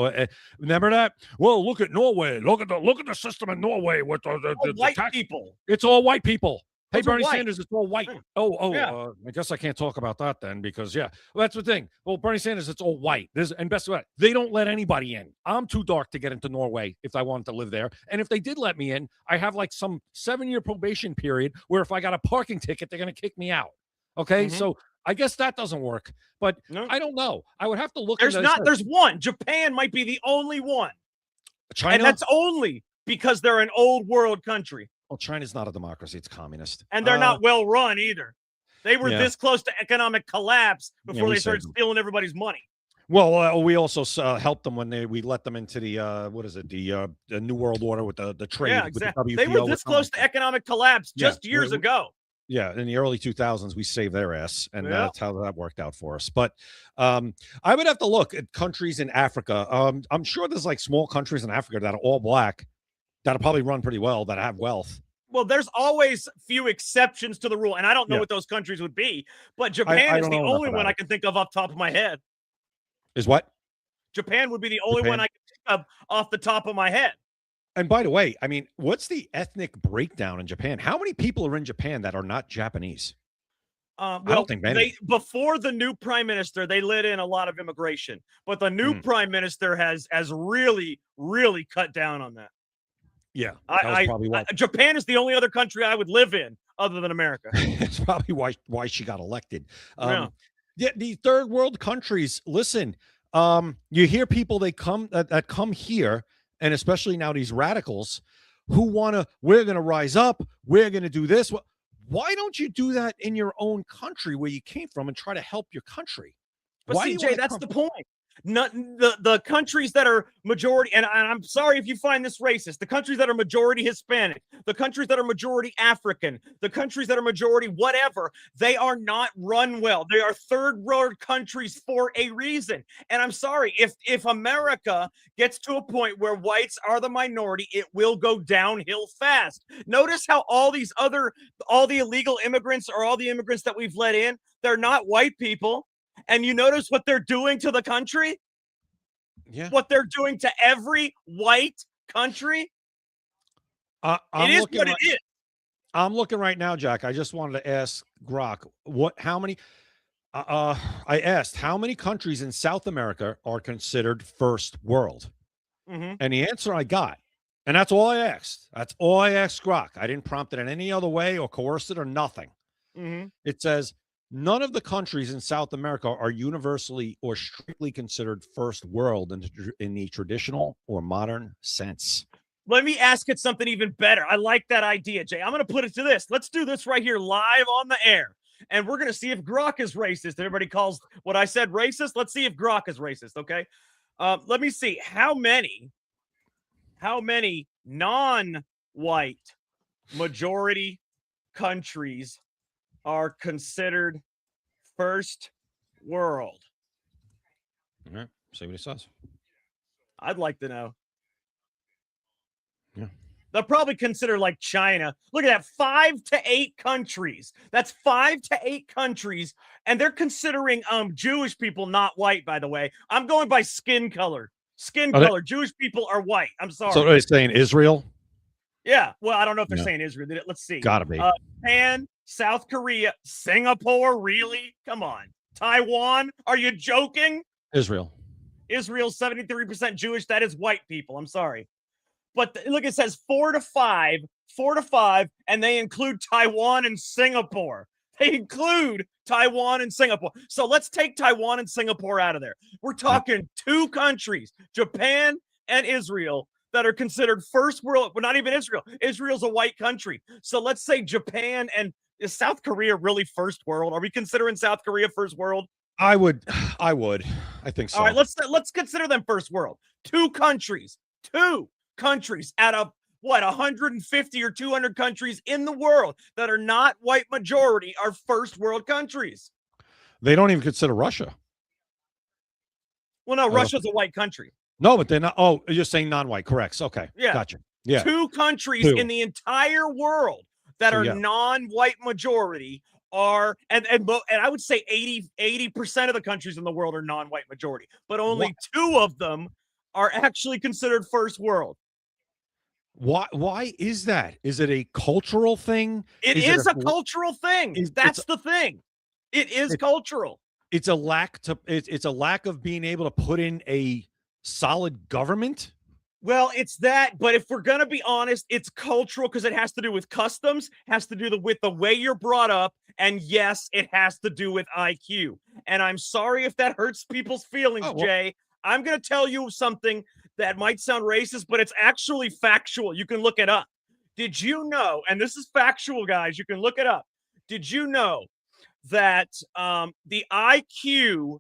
Speaker 3: remember that. Well, look at Norway. Look at the system in Norway with the
Speaker 2: white
Speaker 3: tax
Speaker 2: people.
Speaker 3: It's all white people. Hey,
Speaker 2: Those are
Speaker 3: Bernie
Speaker 2: white.
Speaker 3: Sanders, it's all white.
Speaker 2: Yeah.
Speaker 3: I guess I can't talk about that then because, well, that's the thing. Well, Bernie Sanders, it's all white. And best of all, they don't let anybody in. I'm too dark to get into Norway if I wanted to live there. And if they did let me in, I have like some 7-year probation period where if I got a parking ticket, they're going to kick me out. Okay, so I guess that doesn't work. But I don't know. I would have to look.
Speaker 2: There's one. Japan might be the only one.
Speaker 3: China?
Speaker 2: And that's only because they're an old world country.
Speaker 3: Well, China's not a democracy. It's communist.
Speaker 2: And they're not well run either. They were this close to economic collapse before they started stealing everybody's money.
Speaker 3: Well, we also helped them when we let them into the the New World Order with the trade.
Speaker 2: Yeah, exactly. They were this close to economic collapse just years ago.
Speaker 3: Yeah, in the early 2000s, we saved their ass, and that's how that worked out for us. But I would have to look at countries in Africa. I'm sure there's like small countries in Africa that are all black that'll probably run pretty well, that have wealth.
Speaker 2: Well, there's always few exceptions to the rule, and I don't know what those countries would be, but Japan is the only one I can think of off the top of my head.
Speaker 3: Is what?
Speaker 2: Japan would be the only one I can think of off the top of my head.
Speaker 3: And by the way, I mean, what's the ethnic breakdown in Japan? How many people are in Japan that are not Japanese?
Speaker 2: Well,
Speaker 3: I don't think many.
Speaker 2: Before the new prime minister, they let in a lot of immigration, but the new prime minister has really, really cut down on that.
Speaker 3: Yeah,
Speaker 2: Japan is the only other country I would live in other than America.
Speaker 3: That's probably why she got elected. The third world countries. Listen, you hear people that come here, and especially now these radicals who we're going to rise up. We're going to do this. Why don't you do that in your own country where you came from and try to help your country?
Speaker 2: But CJ, that's the point. The countries that are majority, and I'm sorry if you find this racist, the countries that are majority Hispanic, the countries that are majority African, the countries that are majority whatever, they are not run well. They are third world countries for a reason. And I'm sorry, if America gets to a point where whites are the minority, it will go downhill fast. Notice how all the illegal immigrants or all the immigrants that we've let in, they're not white people. And you notice what they're doing to the country?
Speaker 3: Yeah.
Speaker 2: What they're doing to every white country? It is what it is.
Speaker 3: I'm looking right now, Jack. I just wanted to ask Grok, I asked how many countries in South America are considered first world? And the answer I got, and that's all I asked. That's all I asked Grok. I didn't prompt it in any other way or coerce it or nothing. It says, none of the countries in South America are universally or strictly considered first world in the traditional or modern sense.
Speaker 2: Let me ask it something even better. I like that idea, Jay. I'm going to put it to this. Let's do this right here live on the air. And we're going to see if Grok is racist. Everybody calls what I said racist. Let's see if Grok is racist, okay? Let me see. How many non-white majority countries are considered first world?
Speaker 3: All right, see what he says.
Speaker 2: I'd like to know.
Speaker 3: Yeah.
Speaker 2: They'll probably consider like China. Look at that, 5 to 8 countries. That's 5 to 8 countries, and they're considering Jewish people not white, by the way. I'm going by skin color. Color. Jewish people are white. I'm sorry.
Speaker 3: So are they saying Israel?
Speaker 2: Yeah. Well, I don't know if they're saying Israel. Let's see.
Speaker 3: Gotta be.
Speaker 2: Japan, South Korea, Singapore, really? Come on. Taiwan, are you joking?
Speaker 3: Israel.
Speaker 2: Israel's 73% Jewish. That is white people. I'm sorry. But look, it says 4 to 5, and they include Taiwan and Singapore. They include Taiwan and Singapore. So let's take Taiwan and Singapore out of there. We're talking two countries, Japan and Israel, that are considered first world. Well, not even Israel. Israel's a white country. So let's say Japan and is South Korea really first world? Are we considering South Korea first world?
Speaker 3: I would. I think so.
Speaker 2: All right, let's consider them first world. Two countries out of what 150 or 200 countries in the world that are not white majority are first world countries.
Speaker 3: They don't even consider Russia.
Speaker 2: Well, no, Russia's a white country.
Speaker 3: No, but they're not. Oh, you're saying non-white. Correct. Okay.
Speaker 2: Yeah.
Speaker 3: Gotcha. Yeah.
Speaker 2: Two countries in the entire world that are non-white majority are, and I would say 80% of the countries in the world are non-white majority, but only two of them are actually considered first world.
Speaker 3: Why is that? Is it a cultural thing?
Speaker 2: It is a cultural thing. That's the thing. It is cultural.
Speaker 3: It's a lack of being able to put in a solid government.
Speaker 2: Well, it's that, but if we're going to be honest, it's cultural because it has to do with customs, has to do with the way you're brought up, and yes, it has to do with IQ. And I'm sorry if that hurts people's feelings, Jay. I'm going to tell you something that might sound racist, but it's actually factual. You can look it up. Did you know, and this is factual, guys, you can look it up. Did you know that the IQ,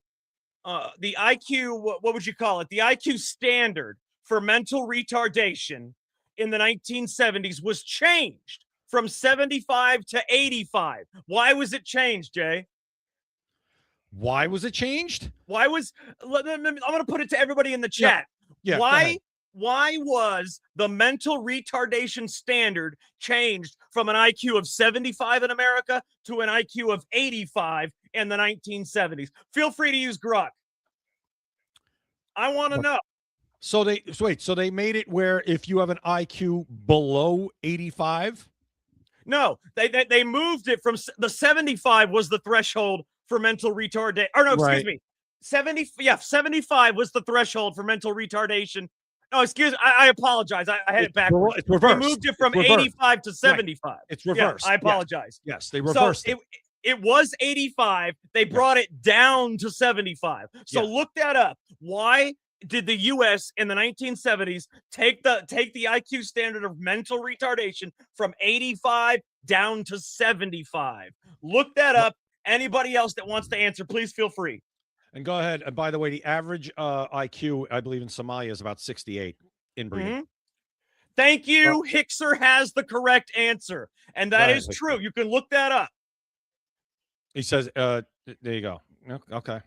Speaker 2: what would you call it? The IQ standard for mental retardation in the 1970s was changed from 75 to 85. Why was it changed, Jay?
Speaker 3: Why was it changed?
Speaker 2: I'm going to put it to everybody in the chat.
Speaker 3: Yeah.
Speaker 2: Why was the mental retardation standard changed from an IQ of 75 in America to an IQ of 85 in the 1970s? Feel free to use Grok. I want to know.
Speaker 3: So they made it where if you have an IQ below 85?
Speaker 2: No, they moved it from the 75 was the threshold for mental retardation. Or no, excuse me. 75 was the threshold for mental retardation. No, excuse me. I apologize. I had it backwards.
Speaker 3: It's reversed.
Speaker 2: They moved it from 85 to 75.
Speaker 3: Right. It's reversed.
Speaker 2: Yeah, I apologize.
Speaker 3: Yes, they reversed
Speaker 2: it. It was 85. They brought it down to 75. So look that up. Why did the U.S. in the 1970s take the IQ standard of mental retardation from 85 down to 75? Look that up. Anybody else that wants to answer, please feel free.
Speaker 3: And go ahead. And by the way, the average IQ, I believe in Somalia, is about 68 inbreeding.
Speaker 2: Mm-hmm. Thank you. Hickser has the correct answer. And that is true. You can look that up.
Speaker 3: He says, there you go. Okay.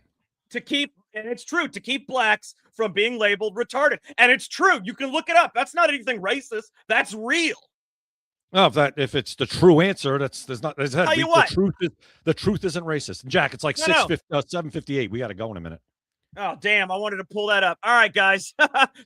Speaker 2: And it's true, to keep blacks from being labeled retarded. And it's true. You can look it up. That's not anything racist. That's real.
Speaker 3: No, if it's the true answer, the truth isn't racist. Jack, it's like 7:58. We got to go in a minute.
Speaker 2: Oh, damn. I wanted to pull that up. All right, guys.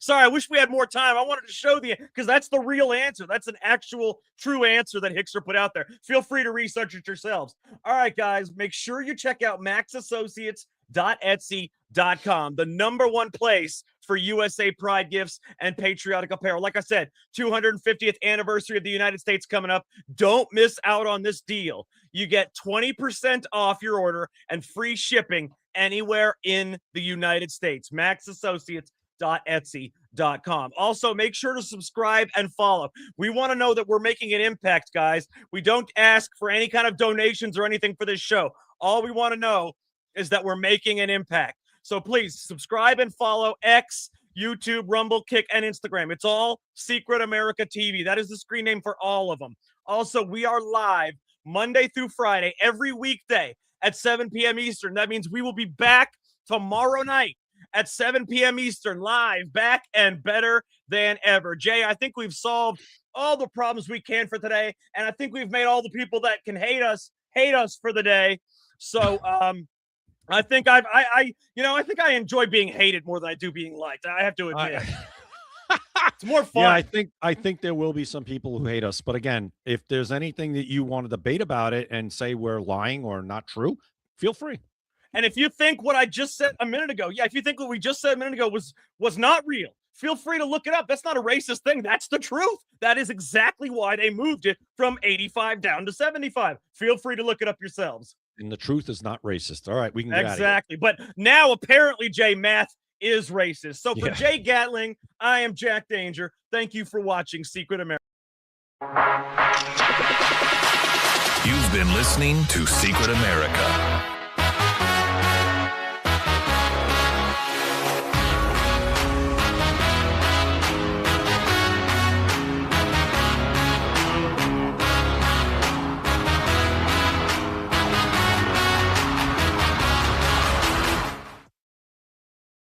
Speaker 2: Sorry, I wish we had more time. I wanted to show because that's the real answer. That's an actual true answer that Hickser put out there. Feel free to research it yourselves. All right, guys. Make sure you check out maxassociates.etsy.com, the #1 place for USA Pride gifts and patriotic apparel. Like I said, 250th anniversary of the United States coming up. Don't miss out on this deal. You get 20% off your order and free shipping anywhere in the United States. maxassociates.etsy.com. Also, make sure to subscribe and follow. We want to know that we're making an impact, guys. We don't ask for any kind of donations or anything for this show. All we want to know is that we're making an impact. So please subscribe and follow X, YouTube, Rumble, Kick, and Instagram. It's all Secret America TV. That is the screen name for all of them. Also, we are live Monday through Friday, every weekday at 7 p.m. Eastern. That means we will be back tomorrow night at 7 p.m. Eastern, live, back, and better than ever. Jay, I think we've solved all the problems we can for today, and I think we've made all the people that can hate us for the day. So, I think I enjoy being hated more than I do being liked. I have to admit. It's more fun.
Speaker 3: Yeah, I think there will be some people who hate us. But again, if there's anything that you want to debate about it and say we're lying or not true, feel free.
Speaker 2: And if you think what I just said a minute ago, if you think what we just said a minute ago was not real, feel free to look it up. That's not a racist thing. That's the truth. That is exactly why they moved it from 85 down to 75. Feel free to look it up yourselves.
Speaker 3: And the truth is not racist. All right, we can get
Speaker 2: Exactly. But now apparently, Jay, math is racist. So for
Speaker 3: Yeah.
Speaker 2: Jay Gatling, I am Jack Danger. Thank you for watching Secret America.
Speaker 1: You've been listening to Secret America.